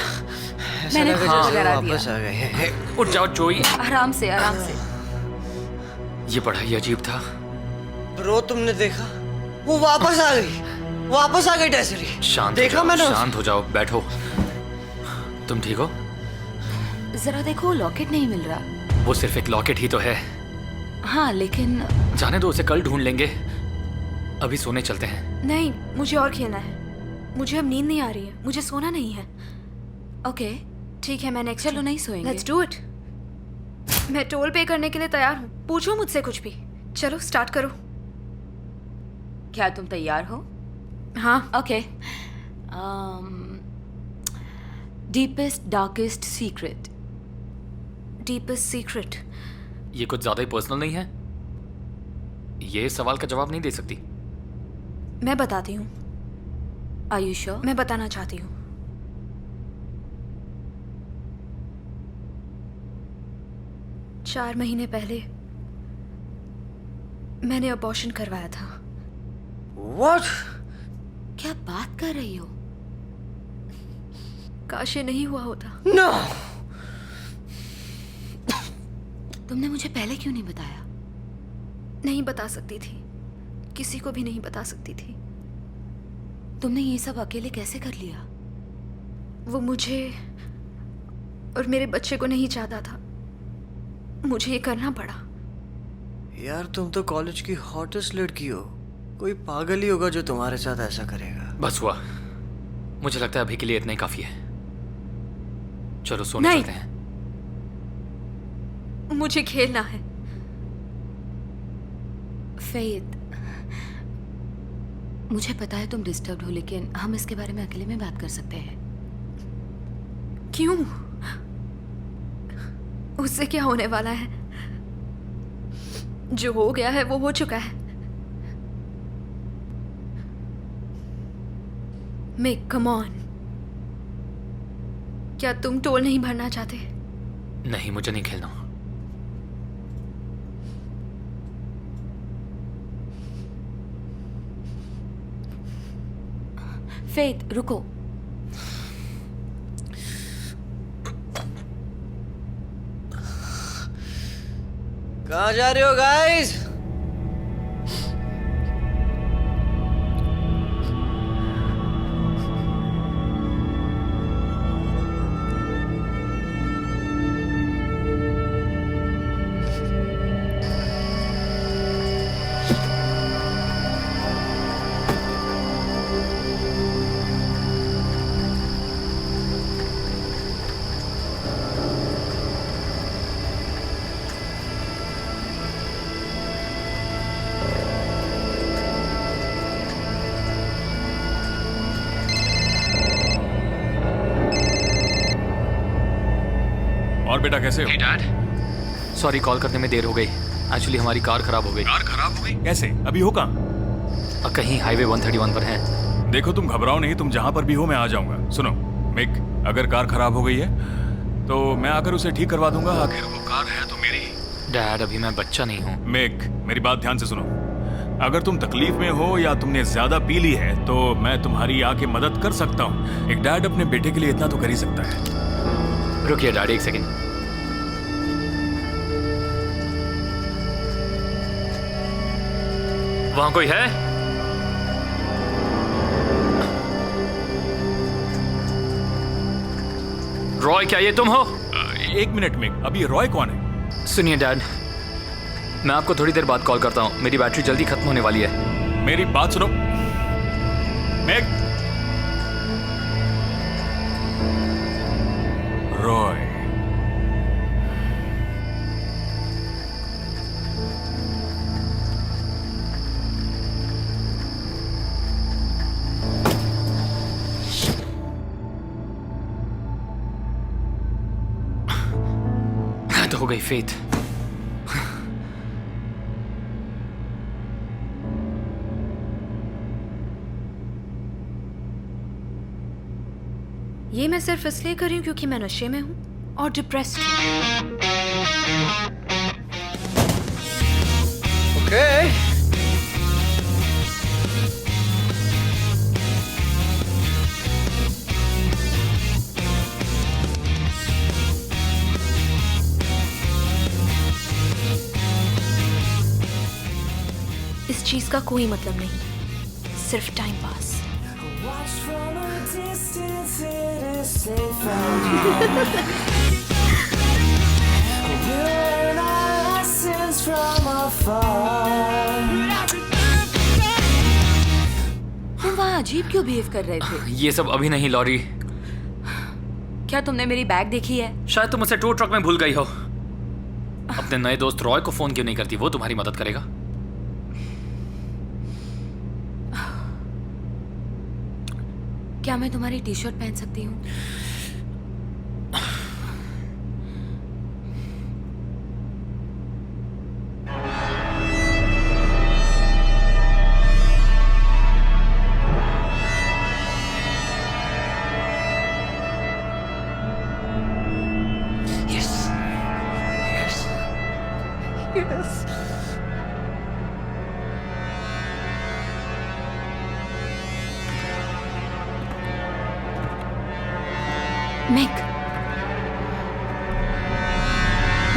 मैंने जैसे हाँ, डरा वापस दिया। आ गए। उठ जाओ जोई। आराम से, आराम से। ये बड़ा ही अजीब था। ब्रो, तुमने देखा? वो वापस आ गई। वापस आ गई डेज़री। शांत हो देखा जाओ, मैंने उसे। शांत हो जाओ, बैठो। तुम ठीक हो? जरा देखो, लॉकेट नहीं मिल रहा। वो सिर्फ एक लॉकेट ही तो है। हाँ लेकिन जाने दो, उसे कल ढूंढ लेंगे। अभी सोने चलते हैं। नहीं, मुझे और खेलना है। मुझे अब नींद नहीं आ रही है, मुझे सोना नहीं है। ओके ठीक है, मैं नेक्स्ट चलो नहीं सोएंगे। Let's do it. मैं टोल पे करने के लिए तैयार हूँ, पूछो मुझसे कुछ भी। चलो स्टार्ट करो। क्या तुम तैयार हो? हाँ। Okay. Deepest darkest secret. Deepest secret. ये कुछ ज्यादा ही पर्सनल नहीं है? ये सवाल का जवाब नहीं दे सकती? मैं बताती हूँ। Are you sure? मैं बताना चाहती हूँ। चार महीने पहले मैंने अबॉर्शन करवाया था। What? क्या बात कर रही हो? काश ये नहीं हुआ होता। No! तुमने मुझे पहले क्यों नहीं बताया? नहीं बता सकती थी, किसी को भी नहीं बता सकती थी। तुमने ये सब अकेले कैसे कर लिया? वो मुझे और मेरे बच्चे को नहीं चाहता था, मुझे ये करना पड़ा। यार तुम तो कॉलेज की हॉटेस्ट लड़की हो, कोई पागल ही होगा जो तुम्हारे साथ ऐसा करेगा। बस हुआ, मुझे लगता है अभी के लिए इतना ही काफी है। चलो सोने नहीं। चलते हैं। मुझे खेलना है। फेथ, मुझे पता है तुम डिस्टर्ब्ड हो, लेकिन हम इसके बारे में अकेले में बात कर सकते हैं। क्यों? उससे क्या होने वाला है? जो हो गया है वो हो चुका है। Make come on. क्या तुम टोल नहीं भरना चाहते? नहीं, मुझे नहीं खेलना। फेथ रुको। कहाँ जा रहे हो गाइस? और बेटा कैसे हो? डैड, सॉरी कॉल करने में देर हो गई। एक्चुअली हमारी कार खराब हो गई। कार खराब हो गई? कैसे? अभी हो कहाँ? कहीं हाईवे 131 पर है। देखो तुम घबराओ नहीं, तुम जहाँ पर भी हो मैं आ जाऊंगा। सुनो मिक, अगर कार खराब हो गई है तो मैं आकर उसे ठीक करवा दूंगा। आखिर वो कार है तो मेरी। डैड, अभी मैं बच्चा नहीं हूँ। मिक, मेरी बात ध्यान से सुनो। अगर तुम तकलीफ में हो या तुमने ज्यादा पी ली है तो मैं तुम्हारी आके मदद कर सकता हूँ। एक डैड अपने बेटे के लिए इतना तो कर ही सकता है। रुकिए डैड, एक सेकेंड। वहां कोई है? रॉय, क्या ये तुम हो? एक मिनट मिक, अभी रॉय कौन है? सुनिए डैड, मैं आपको थोड़ी देर बाद कॉल करता हूँ। मेरी बैटरी जल्दी खत्म होने वाली है। मेरी बात सुनो मिक। रॉय, हद हो गई फेथ। ये मैं सिर्फ इसलिए कर रही हूँ क्योंकि मैं नशे में हूँ और डिप्रेस्ड हूँ। ओके। इस चीज का कोई मतलब नहीं, सिर्फ टाइम पास। तुम वहाँ अजीब क्यों बिहेव कर रहे थे? ये सब अभी नहीं लॉरी। क्या तुमने मेरी बैग देखी है? शायद तुम उसे टूर ट्रक में भूल गई हो। अपने नए दोस्त रॉय को फोन क्यों नहीं करती? वो तुम्हारी मदद करेगा। क्या मैं तुम्हारी टी शर्ट पहन सकती हूँ?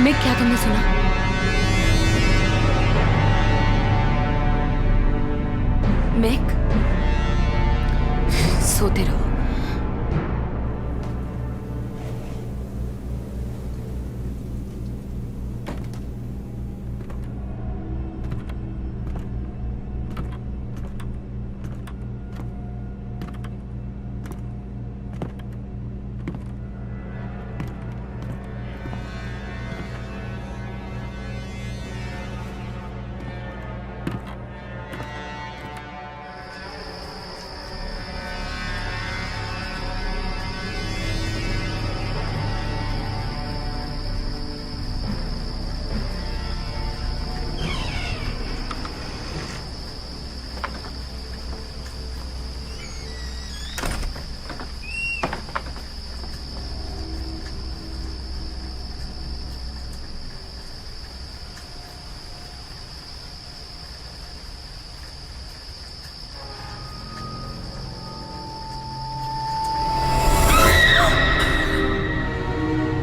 मिक, क्या तुमने सुना? मिक, सोते रहो।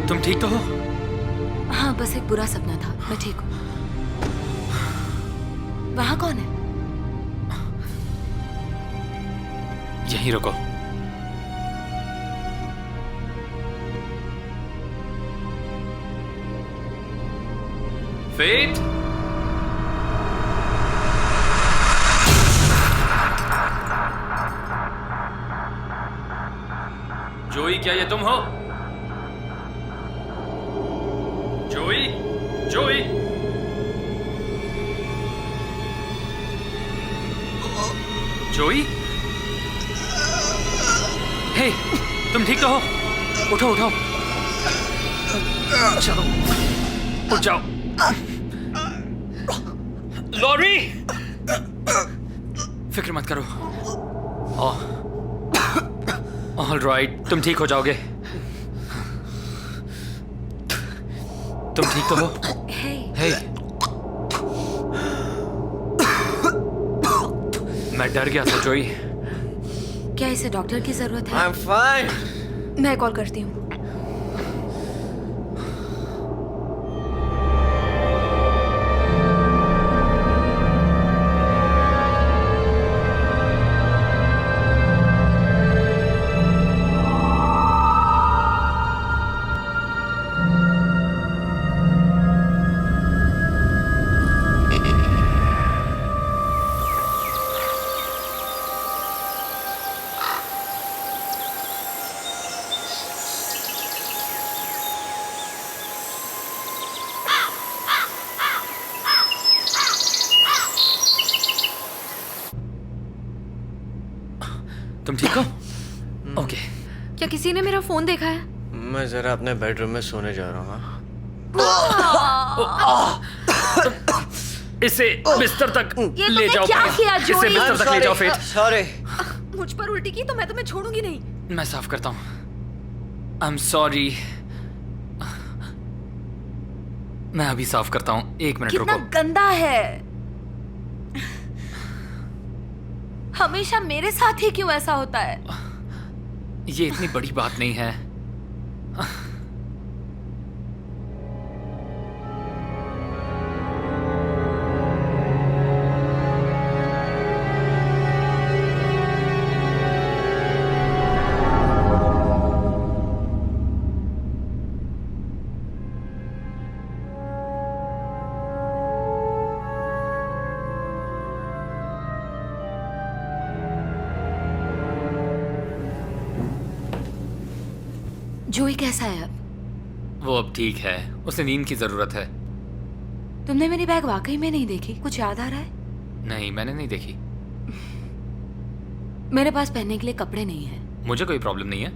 तुम ठीक तो हो? हाँ, बस एक बुरा सपना था। मैं ठीक हूँ। वहां कौन है? यहीं रुको। फेट, जोई, क्या ये तुम हो? जोई, जोई, जोई, हे, तुम ठीक तो हो? उठो उठो, चलो, उठ जाओ। लॉरी, फिक्र मत करो। ऑल राइट, तुम ठीक हो जाओगे। तुम ठीक तो हो? हे, मैं डर गया था जोई। क्या इसे डॉक्टर की जरूरत है? I'm fine. मैं कॉल करती हूँ। तुम ठीक हो? ओके। क्या किसी ने मेरा फोन देखा है? मैं जरा अपने बेडरूम में सोने जा रहा हूँ। इसे बिस्तर तक ये ले जाओ। क्या किया इसे जोई? बिस्तर तक ले जाओ फेट। सॉरी। मुझ पर उल्टी की तो मैं तुम्हें छोड़ूंगी नहीं। मैं साफ करता हूँ। I am sorry. मैं अभी साफ करता हूँ, 1 मिनट कितना रुको। गंदा है। हमेशा मेरे साथ ही क्यों ऐसा होता है? ये इतनी बड़ी बात नहीं है। जोई कैसा है अब? वो अब ठीक है, उसे नींद की जरूरत है। तुमने मेरी बैग वाकई में नहीं देखी? कुछ याद आ रहा है? नहीं, मैंने नहीं देखी। मेरे पास पहनने के लिए कपड़े नहीं है। मुझे कोई प्रॉब्लम नहीं है।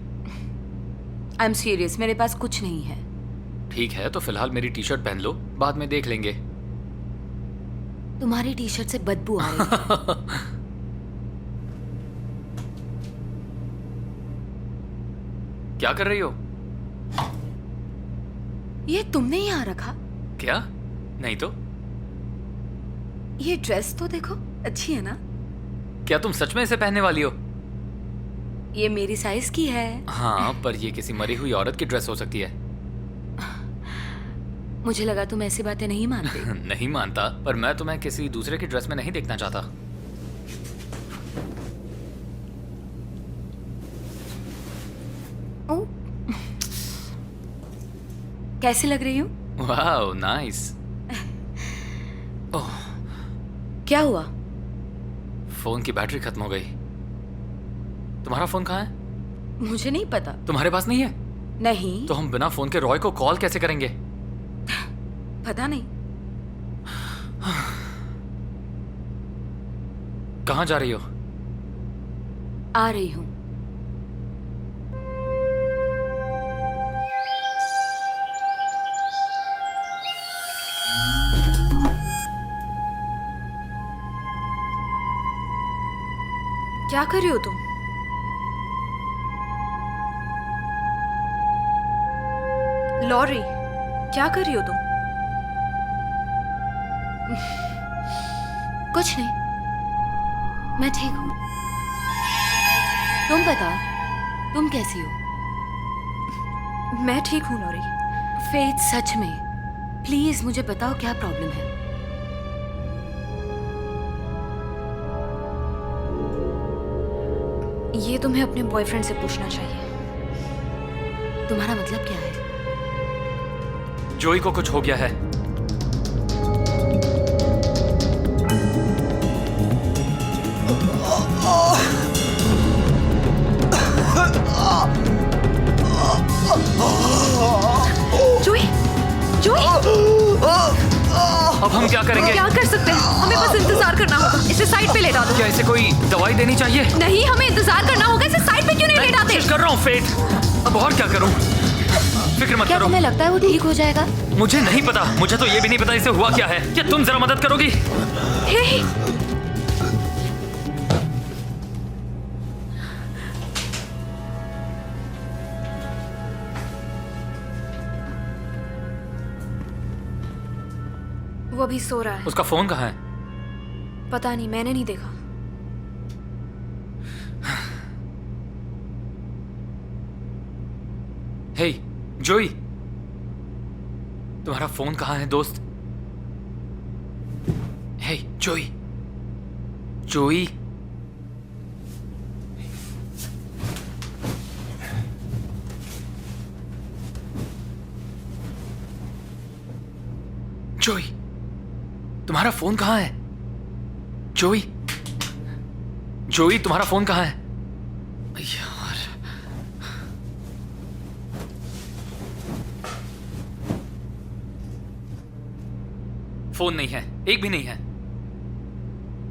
आई एम सीरियस, मेरे पास कुछ नहीं है। ठीक है, तो फिलहाल मेरी टी शर्ट पहन लो, बाद में देख लेंगे। तुम्हारी टी शर्ट से बदबू आ रही है। क्या कर रही हो? ये तुमने यहाँ रखा? क्या? नहीं तो। ये ड्रेस तो देखो, अच्छी है ना? क्या तुम सच में इसे पहनने वाली हो? ये मेरी साइज की है। हाँ, पर ये किसी मरी हुई औरत की ड्रेस हो सकती है। मुझे लगा तुम ऐसी बातें नहीं मानते। नहीं मानता, पर मैं तुम्हें किसी दूसरे की ड्रेस में नहीं देखना चाहता। ओ, कैसी लग रही हूँ? वाह, नाइस। ओह, क्या हुआ? फोन की बैटरी खत्म हो गई। तुम्हारा फोन कहाँ है? मुझे नहीं पता। तुम्हारे पास नहीं है? नहीं। तो हम बिना फोन के रॉय को कॉल कैसे करेंगे? पता नहीं। कहाँ जा रही हो? आ रही हूँ। क्या कर रही हो तुम? लॉरी, क्या कर रही हो तुम? कुछ नहीं, मैं ठीक हूँ। तुम बता, तुम कैसी हो? मैं ठीक हूँ लॉरी। फेथ, सच में प्लीज मुझे बताओ क्या प्रॉब्लम है। ये तुम्हें अपने बॉयफ्रेंड से पूछना चाहिए। तुम्हारा मतलब क्या है? जोई को कुछ हो गया है। जोई, जोई, अब हम क्या करेंगे? क्या कर सकते हैं? हमें बस इंतजार करना होगा। इसे साइड पे ले डालो। क्या इसे कोई दवाई देनी चाहिए? नहीं, हमें इंतजार करना होगा। इसे साइड पे क्यों नहीं ले डाते? कोशिश कर रहा हूँ फेथ। अब और क्या करूँ? फिक्र मत क्या करो। तुम्हें लगता है वो ठीक हो जाएगा? मुझे नहीं पता। मुझे तो ये भी नहीं पता इसे हुआ क्या है। क्या तुम जरा मदद करोगी? हे, वो अभी सो रहा है। उसका फोन कहाँ है? पता नहीं, मैंने नहीं देखा। हे जोई, तुम्हारा फोन कहाँ है दोस्त? हे जोई, जोई, जोई, तुम्हारा फोन कहाँ है? जोई, जोई, तुम्हारा फोन कहाँ है? यार, फोन नहीं है, एक भी नहीं है।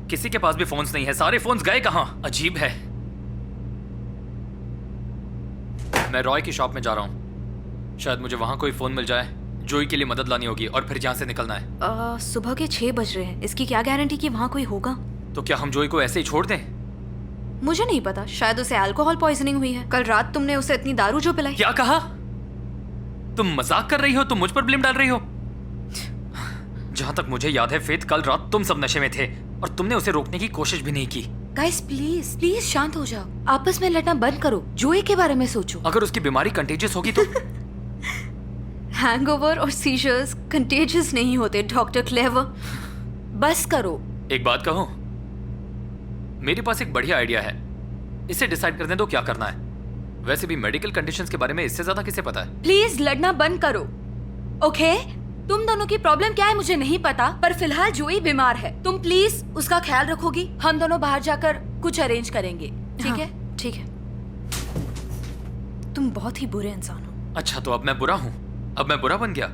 किसी के पास भी फोन्स नहीं है। सारे फोन्स गए कहां? अजीब है। मैं रॉय की शॉप में जा रहा हूं। शायद मुझे वहां कोई फोन मिल जाए। जोई के लिए मदद लानी होगी और फिर यहां से निकलना है। सुबह के 6 बज रहे हैं। इसकी क्या गारंटी कि वहाँ कोई होगा? तो क्या हम जोई को ऐसे ही छोड़ दें? मुझे नहीं पता, शायद उसे अल्कोहल पॉइजनिंग हुई है। कल रात तुमने उसे इतनी दारू जो पिलाई। क्या कहा? तुम मजाक कर रही हो? तुम मुझ पर ब्लेम डाल रही हो? जहां तक मुझे याद है फेथ, कल रात तुम सब नशे में थे और तुमने उसे रोकने की कोशिश भी नहीं की। गाइस प्लीज प्लीज शांत हो जाओ। आपस में लड़ना बंद करो। जोई के बारे में सोचो। अगर उसकी बीमारी कंटेजियस होगी तो? हैंगओवर और सीजर्स कंटेजियस नहीं होते डॉक्टर क्लेवर। बस करो। एक बात कहो, मेरे पास एक बढ़िया आइडिया है। इसे डिसाइड करने दो क्या करना है। वैसे भी मेडिकल कंडीशंस के बारे में इससे ज्यादा किसे पता है? प्लीज लड़ना बंद करो। ओके तुम दोनों की प्रॉब्लम क्या है मुझे नहीं पता, पर फिलहाल जोई बीमार है। तुम प्लीज उसका ख्याल रखोगी। हम दोनों बाहर जाकर कुछ अरेंज करेंगे, ठीक है? ठीक है। तुम बहुत ही बुरे इंसान हो। अच्छा, तो अब मैं बुरा हूं? अब मैं बुरा बन गया?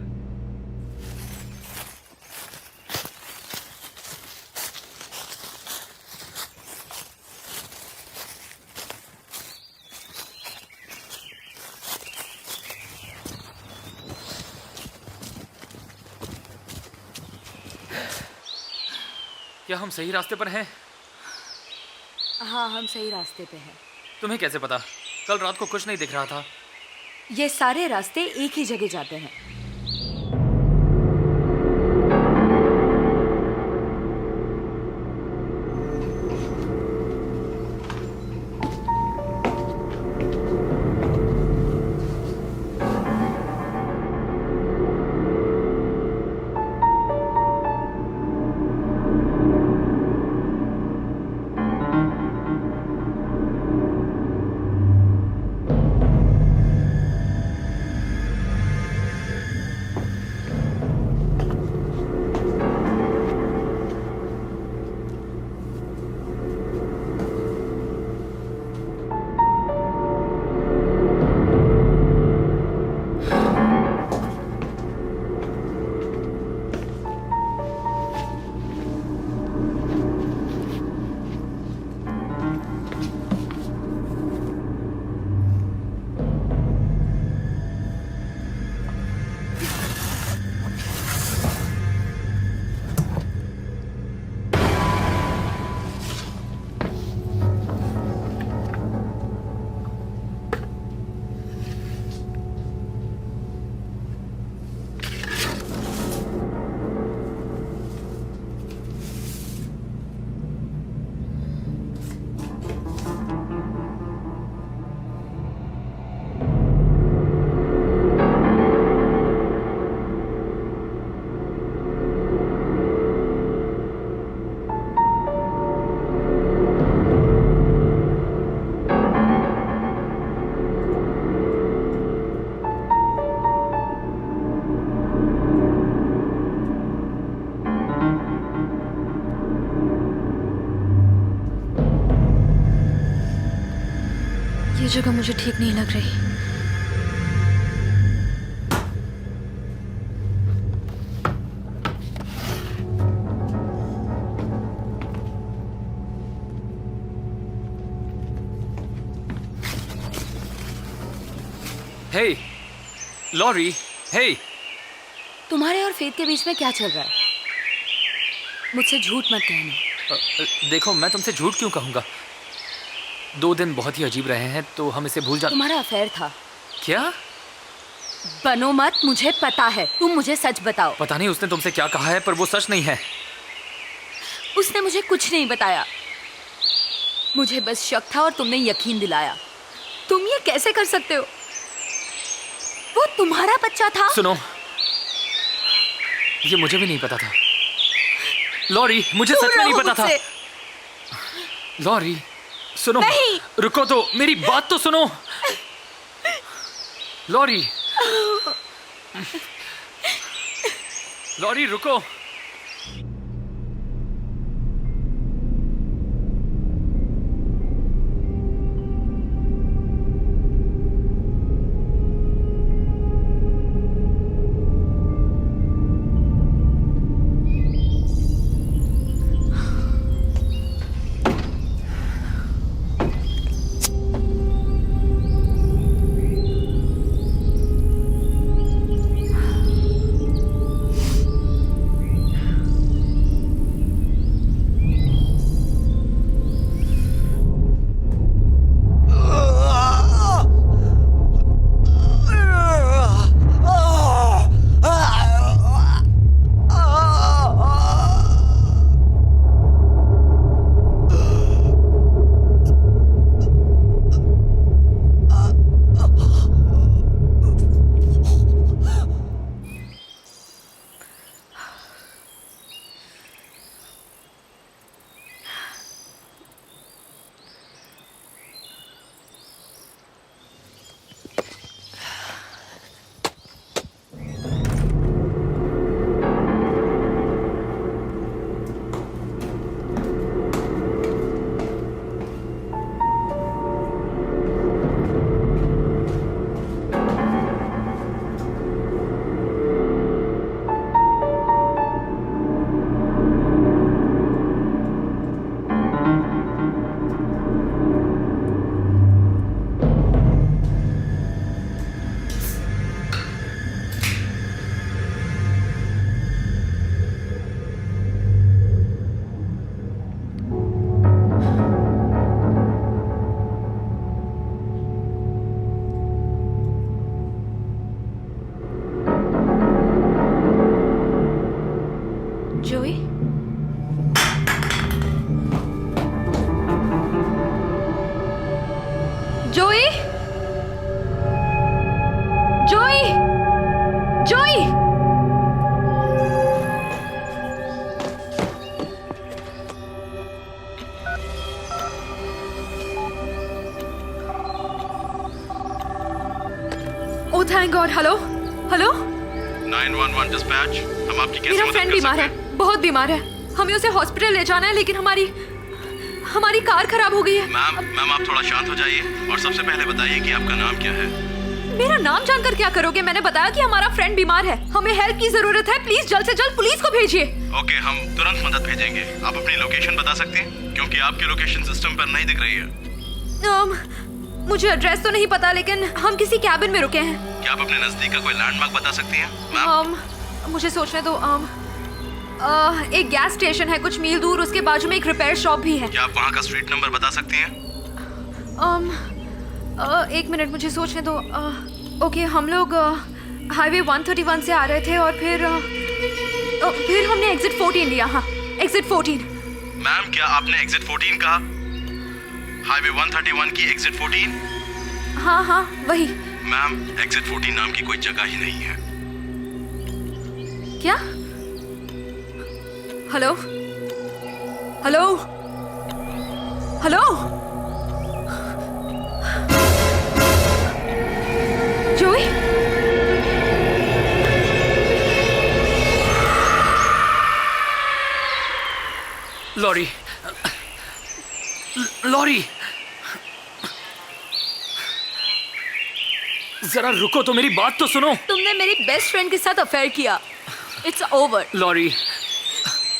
क्या हम सही रास्ते पर हैं? हाँ, हम सही रास्ते पे हैं। तुम्हें कैसे पता? कल रात को कुछ नहीं दिख रहा था। ये सारे रास्ते एक ही जगह जाते हैं। ये जगह मुझे ठीक नहीं लग रही। हे, लॉरी, हे। तुम्हारे और फेथ के बीच में क्या चल रहा है? मुझसे झूठ मत कहना। देखो, मैं तुमसे झूठ क्यों कहूंगा? 2 दिन बहुत ही अजीब रहे हैं, तो हम इसे भूल जा। तुम्हारा अफेयर था। क्या? बनो मत, मुझे पता है। तुम मुझे सच बताओ। पता नहीं उसने तुमसे क्या कहा है, पर वो सच नहीं है। उसने मुझे कुछ नहीं बताया। मुझे बस शक था और तुमने यकीन दिलाया। तुम ये कैसे कर सकते हो? वो तुम्हारा बच्चा था। सुनो, ये मुझे भी नहीं पता था। लॉरी, मुझे सच में नहीं पता था। लॉरी, सुनो। नहीं। रुको तो, मेरी बात तो सुनो। लॉरी, लॉरी रुको। Thank God. Hello hello 911 dispatch, हम आपकी कैसे मेरा मदद फ्रेंड कर बीमार सकते है, हैं? बहुत बीमार है। हमें उसे हॉस्पिटल ले जाना है, लेकिन हमारी कार खराब हो गई है। मैम आप थोड़ा शांत हो जाइए और सबसे पहले बताइए कि आपका नाम क्या है? मेरा नाम जानकर क्या करोगे? मैंने बताया कि हमारा फ्रेंड बीमार है, हमें हेल्प की जरूरत है। प्लीज जल्द से जल्द पुलिस को भेजिए। ओके, हम तुरंत मदद भेजेंगे। आप अपनी लोकेशन बता सकते हैं, क्योंकि आपकी लोकेशन सिस्टम पर नहीं दिख रही है। मुझे एड्रेस तो नहीं पता, लेकिन हम किसी कैबिन में रुके हैं। क्या आप अपने नजदीक का कोई लैंडमार्क बता सकती हैं मैम? मुझे सोचने दो। एक गैस स्टेशन है कुछ मील दूर, उसके बाजू में एक रिपेयर शॉप भी है। क्या आप वहाँ का स्ट्रीट नंबर बता सकती हैं? एक मिनट, मुझे सोचने दो। ओके, हम लोग हाईवे 131 से आ रहे थे और फिर हमने एग्जिट 14 लिया। हाँ, एग्जिट 14। मैम, क्या आपने एग्जिट 14 कहा? हाईवे 131 की एग्जिट 14? हाँ वही। मैम, एग्जिट 14 नाम की कोई जगह ही नहीं है। क्या? हेलो हेलो हेलो जोई? लॉरी, लॉरी, जरा रुको तो, मेरी बात तो सुनो। तुमने मेरी बेस्ट फ्रेंड के साथ अफेयर किया। It's over. लॉरी,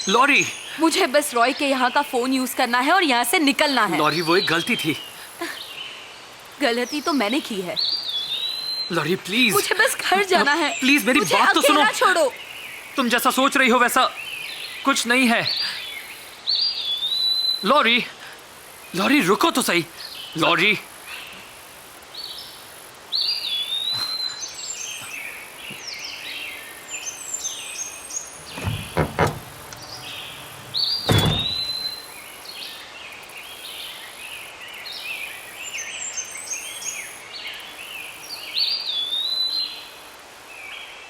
लॉरी, मुझे बस रॉय के यहाँ का फोन यूज करना है और यहाँ से निकलना है। लॉरी, वो एक गलती थी। गलती तो मैंने की है। लॉरी प्लीज, मुझे बस घर जाना है। प्लीज मेरी मुझे बात तो सुनो। अकेला छोड़ो। तुम जैसा सोच रही हो वैसा कुछ नहीं है। लॉरी, लॉरी रुको तो सही। लॉरी,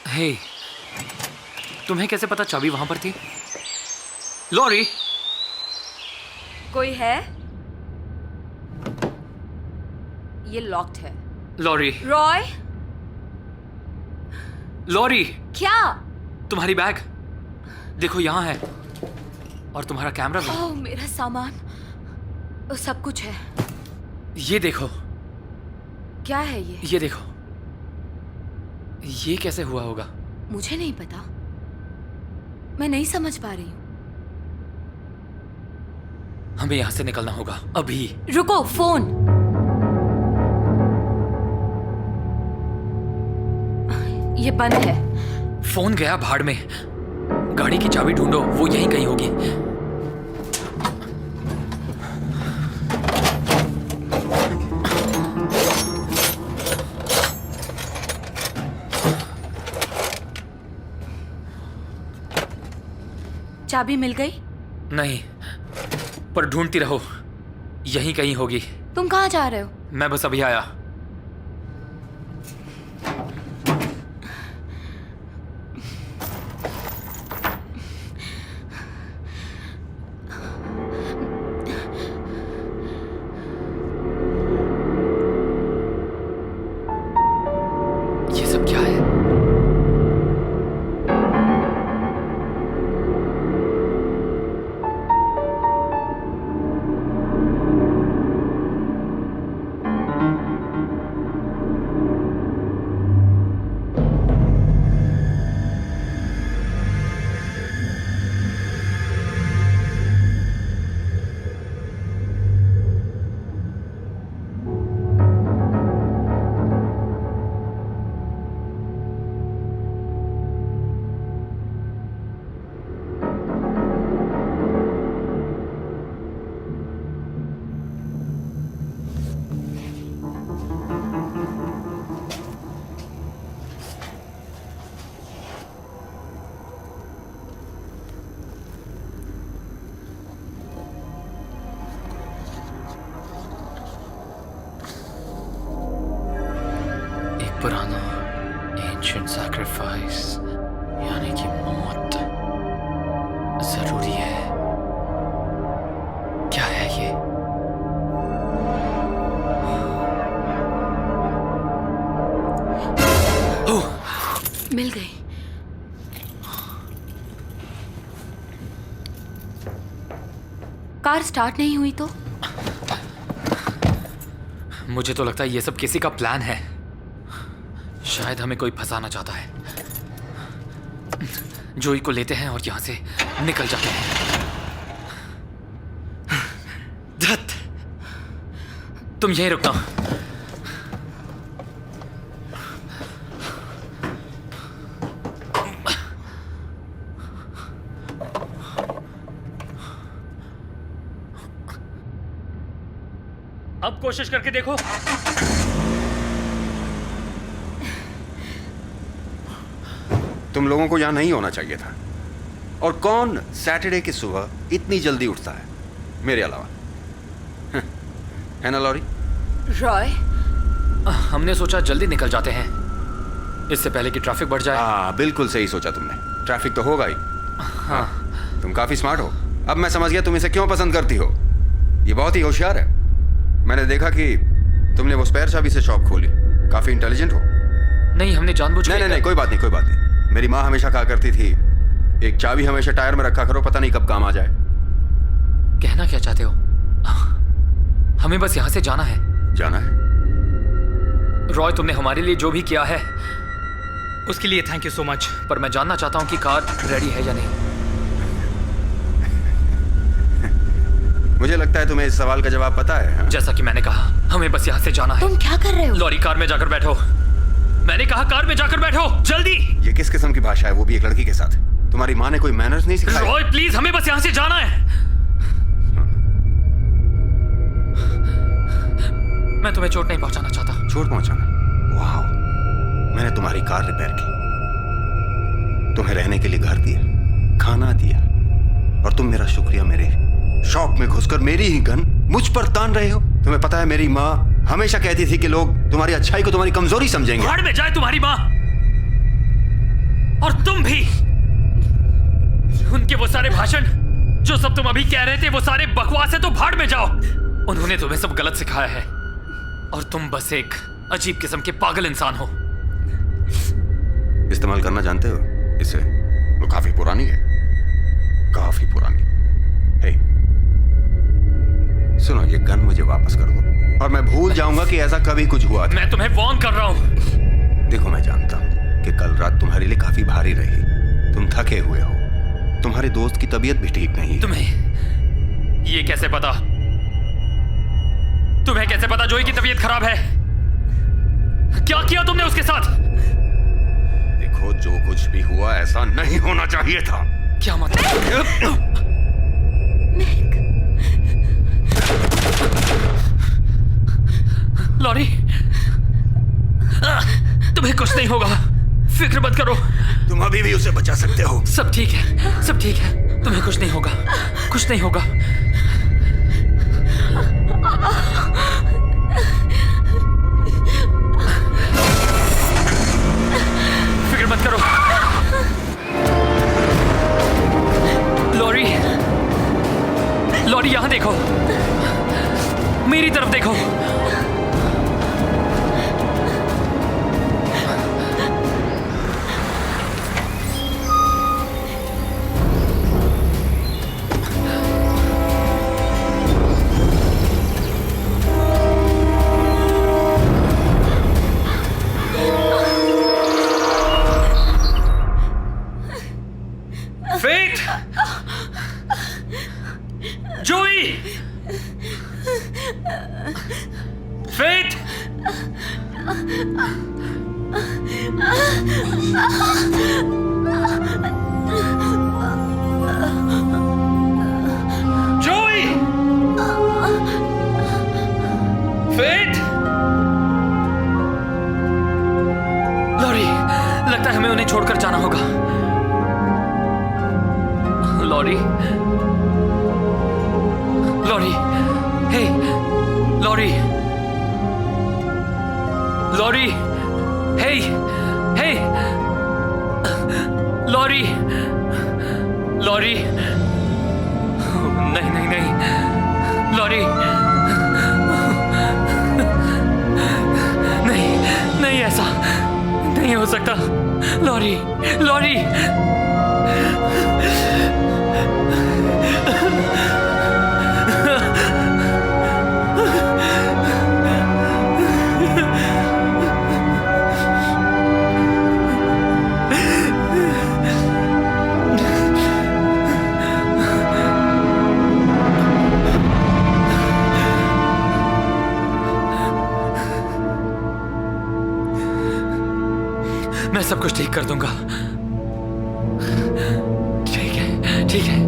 हे, तुम्हें कैसे पता चाबी वहां पर थी? लॉरी, कोई है? ये लॉक्ड है। लॉरी, रॉय? लॉरी, क्या? तुम्हारी बैग देखो, यहाँ है, और तुम्हारा कैमरा भी। ओह, मेरा सामान, सब कुछ है। ये देखो। क्या है ये? ये देखो। ये कैसे हुआ होगा? मुझे नहीं पता, मैं नहीं समझ पा रही हूँ। हमें यहाँ से निकलना होगा अभी। रुको, फोन। ये बंद है। फोन गया भाड़ में। गाड़ी की चाबी ढूंढो, वो यहीं कहीं होगी। चाबी मिल गई? नहीं, पर ढूंढती रहो, यहीं कहीं होगी। तुम कहाँ जा रहे हो? मैं बस अभी आया। ये सब क्या है? पुराना एंशिएंट सैक्रिफाइस, यानी कि मौत जरूरी है। क्या है ये? मिल गई। कार स्टार्ट नहीं हुई तो? मुझे तो लगता है ये सब किसी का प्लान है। शायद हमें कोई फंसाना चाहता है। जोई को लेते हैं और यहां से निकल जाते हैं। धत, तुम यहीं रुकना। अब कोशिश करके देखो। तुम लोगों को यहाँ नहीं होना चाहिए था। और कौन सैटरडे की सुबह इतनी जल्दी उठता है मेरे अलावा? है ना लॉरी? रॉय, हमने सोचा जल्दी निकल जाते हैं इससे पहले कि ट्रैफिक बढ़ जाए। हाँ, बिल्कुल सही सोचा तुमने। ट्रैफिक तो होगा ही। हाँ, तुम काफी स्मार्ट हो। अब मैं समझ गया तुम इसे क्यों पसंद करती हो। ये बहुत ही होशियार है। मैंने देखा कि तुमने वो स्पेयर चाबी से शॉप खोली। काफी इंटेलिजेंट हो। नहीं, हमने जानबूझ के नहीं, कोई बात नहीं, कोई बात नहीं। मेरी माँ हमेशा कहा करती थी एक चाबी हमेशा टायर में रखा करो, पता नहीं कब काम आ जाए। कहना क्या चाहते हो? हमें बस यहां से जाना है। जाना है? रॉय, तुमने हमारे लिए जो भी किया है उसके लिए थैंक यू सो मच। पर मैं जानना चाहता हूं कि कार रेडी है या नहीं। मुझे लगता है तुम्हें इस सवाल का जवाब पता है। हाँ? जैसा कि मैंने कहा, हमें बस यहाँ से जाना है। तुम क्या कर रहे हो? लॉरी, कार में जाकर बैठो। मैंने कहा कार में जाकर बैठो, जल्दी। ये किस किस्म की भाषा है, वो भी एक लड़की के साथ? तुम्हारी माँ ने कोई मैनर्स नहीं सिखाए? रॉय प्लीज, हमें बस यहाँ से जाना है। मैं तुम्हें चोट नहीं पहुंचाना चाहता। चोट पहुंचाना? वाह, मैंने तुम्हारी कार रिपेयर की, तुम्हें रहने के लिए घर दिया, खाना दिया, और तुम मेरा शुक्रिया मेरे शॉप में घुसकर मेरी ही गन मुझ पर तान रहे हो। तुम्हें पता है मेरी माँ हमेशा कहती थी कि लोग तुम्हारी अच्छाई को तुम्हारी कमजोरी समझेंगे। भाड़ में जाए तुम्हारी माँ, और तुम भी। उनके वो सारे भाषण जो सब तुम अभी कह रहे थे वो सारे बकवास है, तो भाड़ में जाओ। उन्होंने तुम्हें सब गलत सिखाया है और तुम बस एक अजीब किस्म के पागल इंसान हो। इस्तेमाल करना जानते हो इसे? वो काफी पुरानी है, काफी पुरानी। हे, सुनो, ये गन मुझे वापस कर दो और मैं भूल जाऊंगा कि ऐसा कभी कुछ हुआ था। मैं तुम्हें वार्न कर रहा हूं। देखो, मैं जानता हूं कि कल रात तुम्हारे लिए काफी भारी रही। तुम थके हुए हो, तुम्हारे दोस्त की तबीयत भी ठीक नहीं। तुम्हें ये कैसे पता? तुम्हें कैसे पता जोई की तबीयत खराब है? क्या किया तुमने उसके साथ? देखो, जो कुछ भी हुआ ऐसा नहीं होना चाहिए था। क्या मतलब? लॉरी, तुम्हें कुछ नहीं होगा, फिक्र मत करो। तुम अभी भी उसे बचा सकते हो। सब ठीक है, सब ठीक है, तुम्हें कुछ नहीं होगा, कुछ नहीं होगा। फिक्र मत करो। लॉरी, लॉरी यहां देखो, मेरी तरफ देखो। Fate! Joey! Fate! Joey! Fate! Laurie, लगता है हमें उन्हें छोड़कर जाना होगा। Laurie, Laurie, hey, Laurie, Laurie, hey, hey, Laurie, Laurie, नहीं नहीं नहीं, लॉरी, नहीं नहीं, ऐसा नहीं हो सकता। Laurie, Laurie. मैं सब कुछ ठीक कर दूंगा। ठीक है, ठीक है।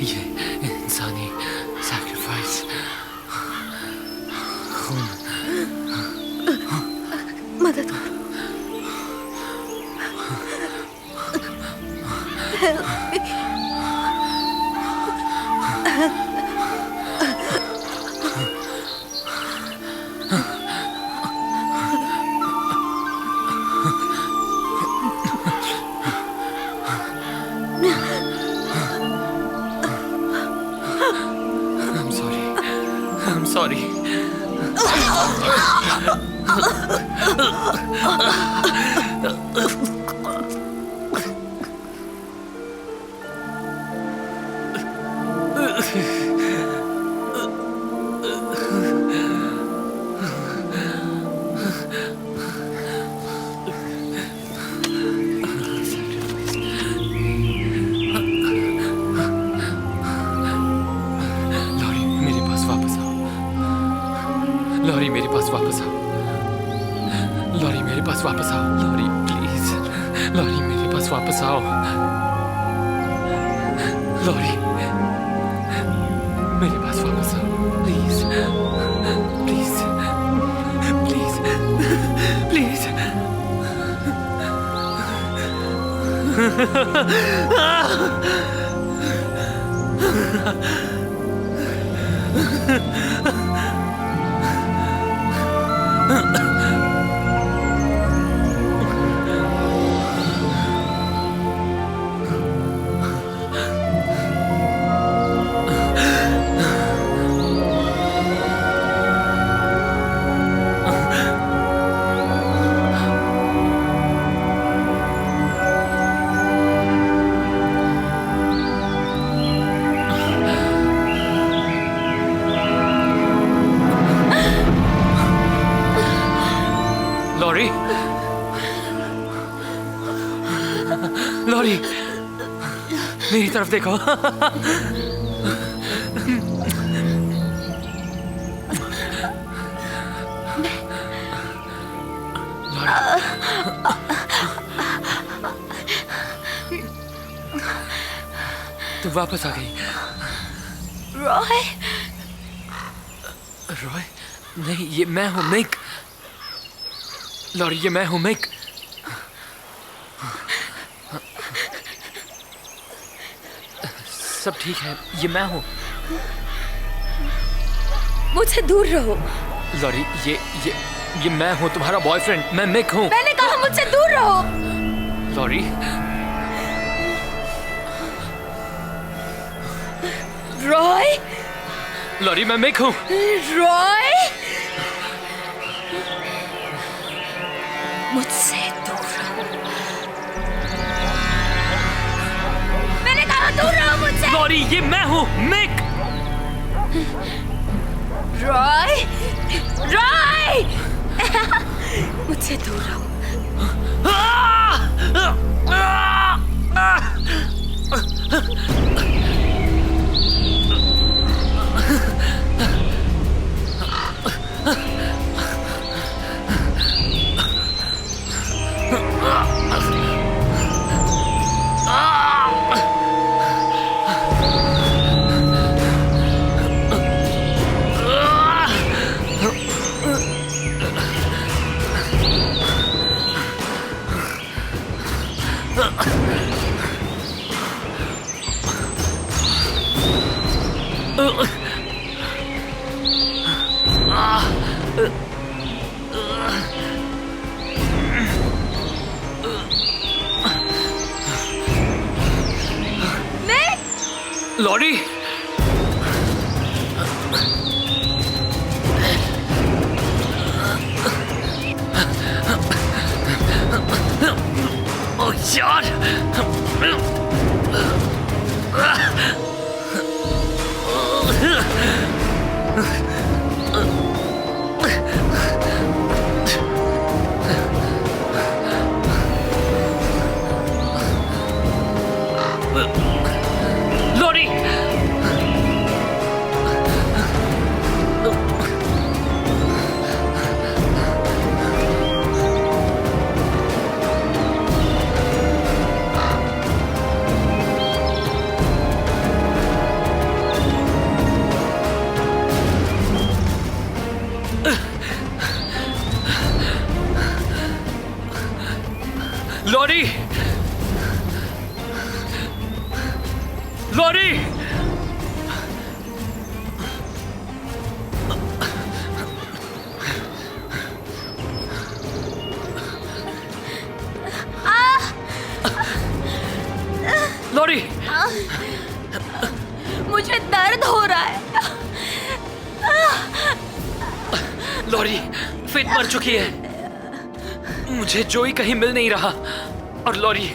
ये इंसानी सैक्रिफाइस, खून। मदद करो। I'm sorry. लॉरी, मेरे पास वापस आओ। लॉरी, मेरे पास वापस आओ। लॉरी, मेरे पास वापस आओ। Lorry, please. लॉरी, मेरे पास वापस आओ। लॉरी, मेरे पास वापस आओ। Please, please, please, please. Laurie, Laurie, मेरी तरफ देखो। तू वापस आ गई। रॉय, रॉय? नहीं, ये मैं हूँ, मिक। लॉरी, ये मैं हूँ, मिक। सब ठीक है, ये मैं हूँ। मुझसे दूर रहो। लॉरी, ये मैं हूँ, तुम्हारा बॉयफ्रेंड। मैं मिक हूँ। मैंने कहा मुझसे दूर रहो। लॉरी, रॉय, लॉरी, मैं मिक हूँ। रॉय, मुझसे दूर रहो। मैंने कहा दूर रहो मुझसे। लॉरी, ये मैं हूँ, मिक। रॉय, रॉय, मुझसे दूर रहो। लॉरी, ओह यार, लॉरी, लॉरी, लॉरी, लॉरी, मुझे दर्द हो रहा है। लॉरी, फेट मर चुकी है। मुझे जोई कहीं मिल नहीं रहा। और लॉरी,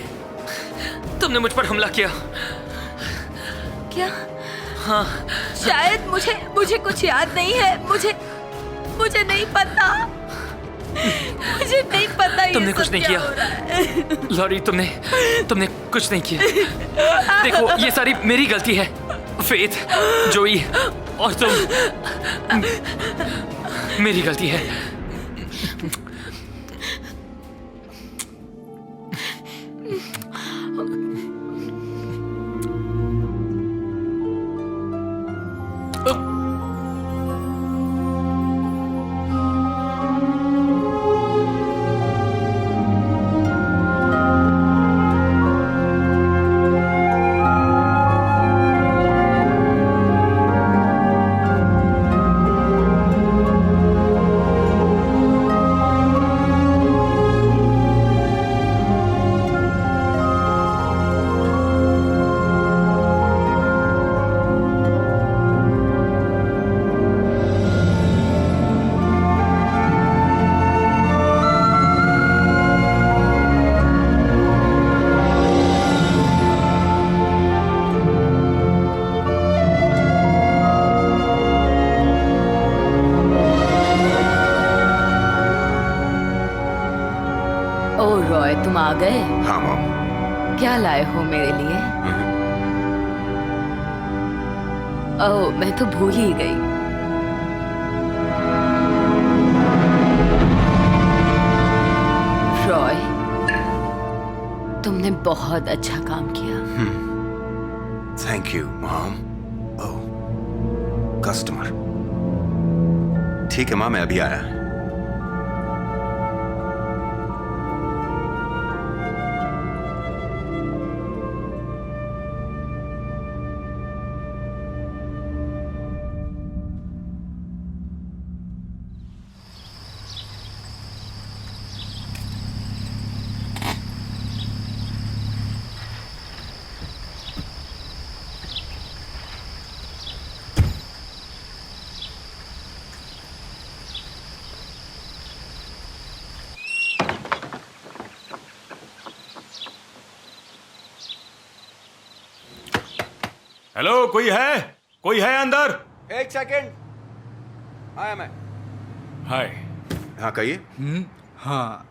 तुमने मुझ पर हमला किया। क्या? हाँ। शायद मुझे कुछ याद नहीं है। मुझे नहीं पता। मुझे नहीं पता। तुमने कुछ नहीं किया लॉरी, तुमने कुछ नहीं किया। देखो, ये सारी मेरी गलती है। फेथ, जोई और तुम, मेरी गलती है। तुम आ गए? हाँ मॉम। क्या लाए हो मेरे लिए? ओह, मैं तो भूल ही गई। रॉय, तुमने बहुत अच्छा काम किया। Thank you mom. Oh, customer. ठीक है माँ, मैं अभी आया। हेलो, कोई है अंदर? एक सेकेंड, आया मैं। हाय। हाँ कहिए। हाँ,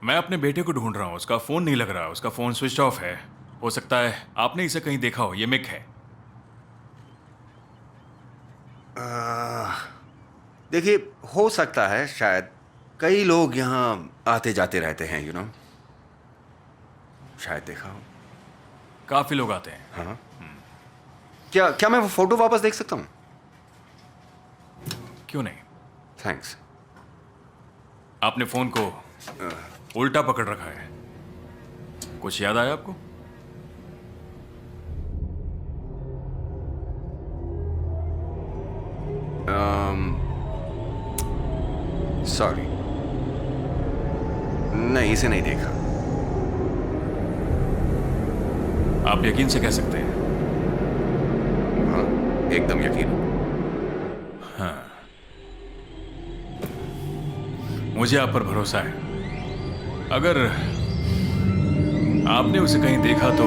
मैं अपने बेटे को ढूंढ रहा हूँ, उसका फोन नहीं लग रहा, उसका फोन स्विच ऑफ है। हो सकता है आपने इसे कहीं देखा हो। ये मिक है। देखिए, हो सकता है, शायद कई लोग यहाँ आते जाते रहते हैं, यू नो, शायद देखा हो। काफी लोग आते हैं। हाँ। क्या मैं वो फोटो वापस देख सकता हूँ? क्यों नहीं? थैंक्स। आपने फोन को उल्टा पकड़ रखा है। कुछ याद आया आपको? सॉरी, नहीं, इसे नहीं देखा। आप यकीन से कह सकते हैं? हाँ, एकदम यकीन। हाँ, मुझे आप पर भरोसा है। अगर आपने उसे कहीं देखा तो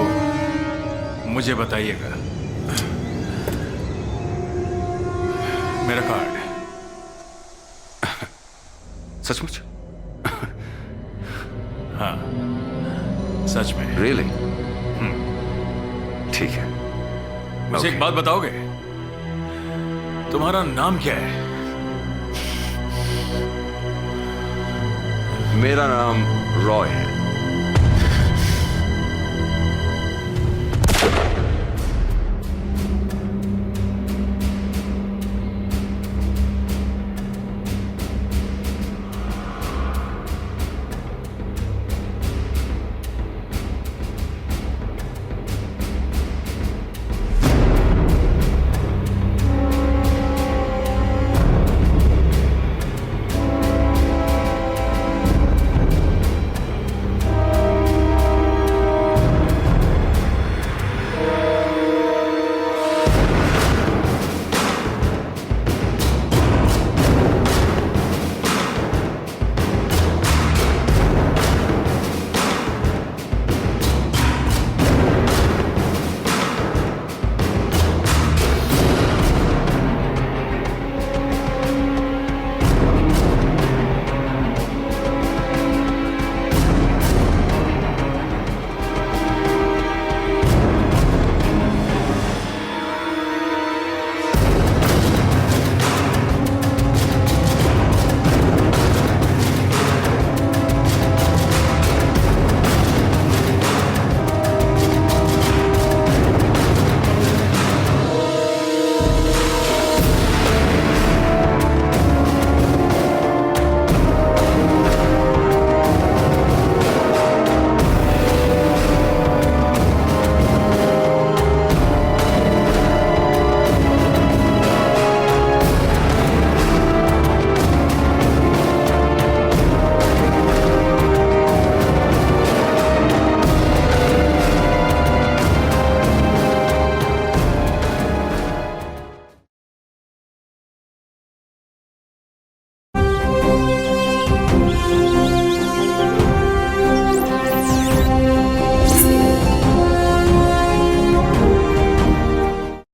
मुझे बताइएगा। मेरा कार्ड। सचमुच? हाँ, सच में। रियली? ठीक है। मुझे एक बात बताओगे? तुम्हारा नाम क्या है? मेरा नाम रॉय है।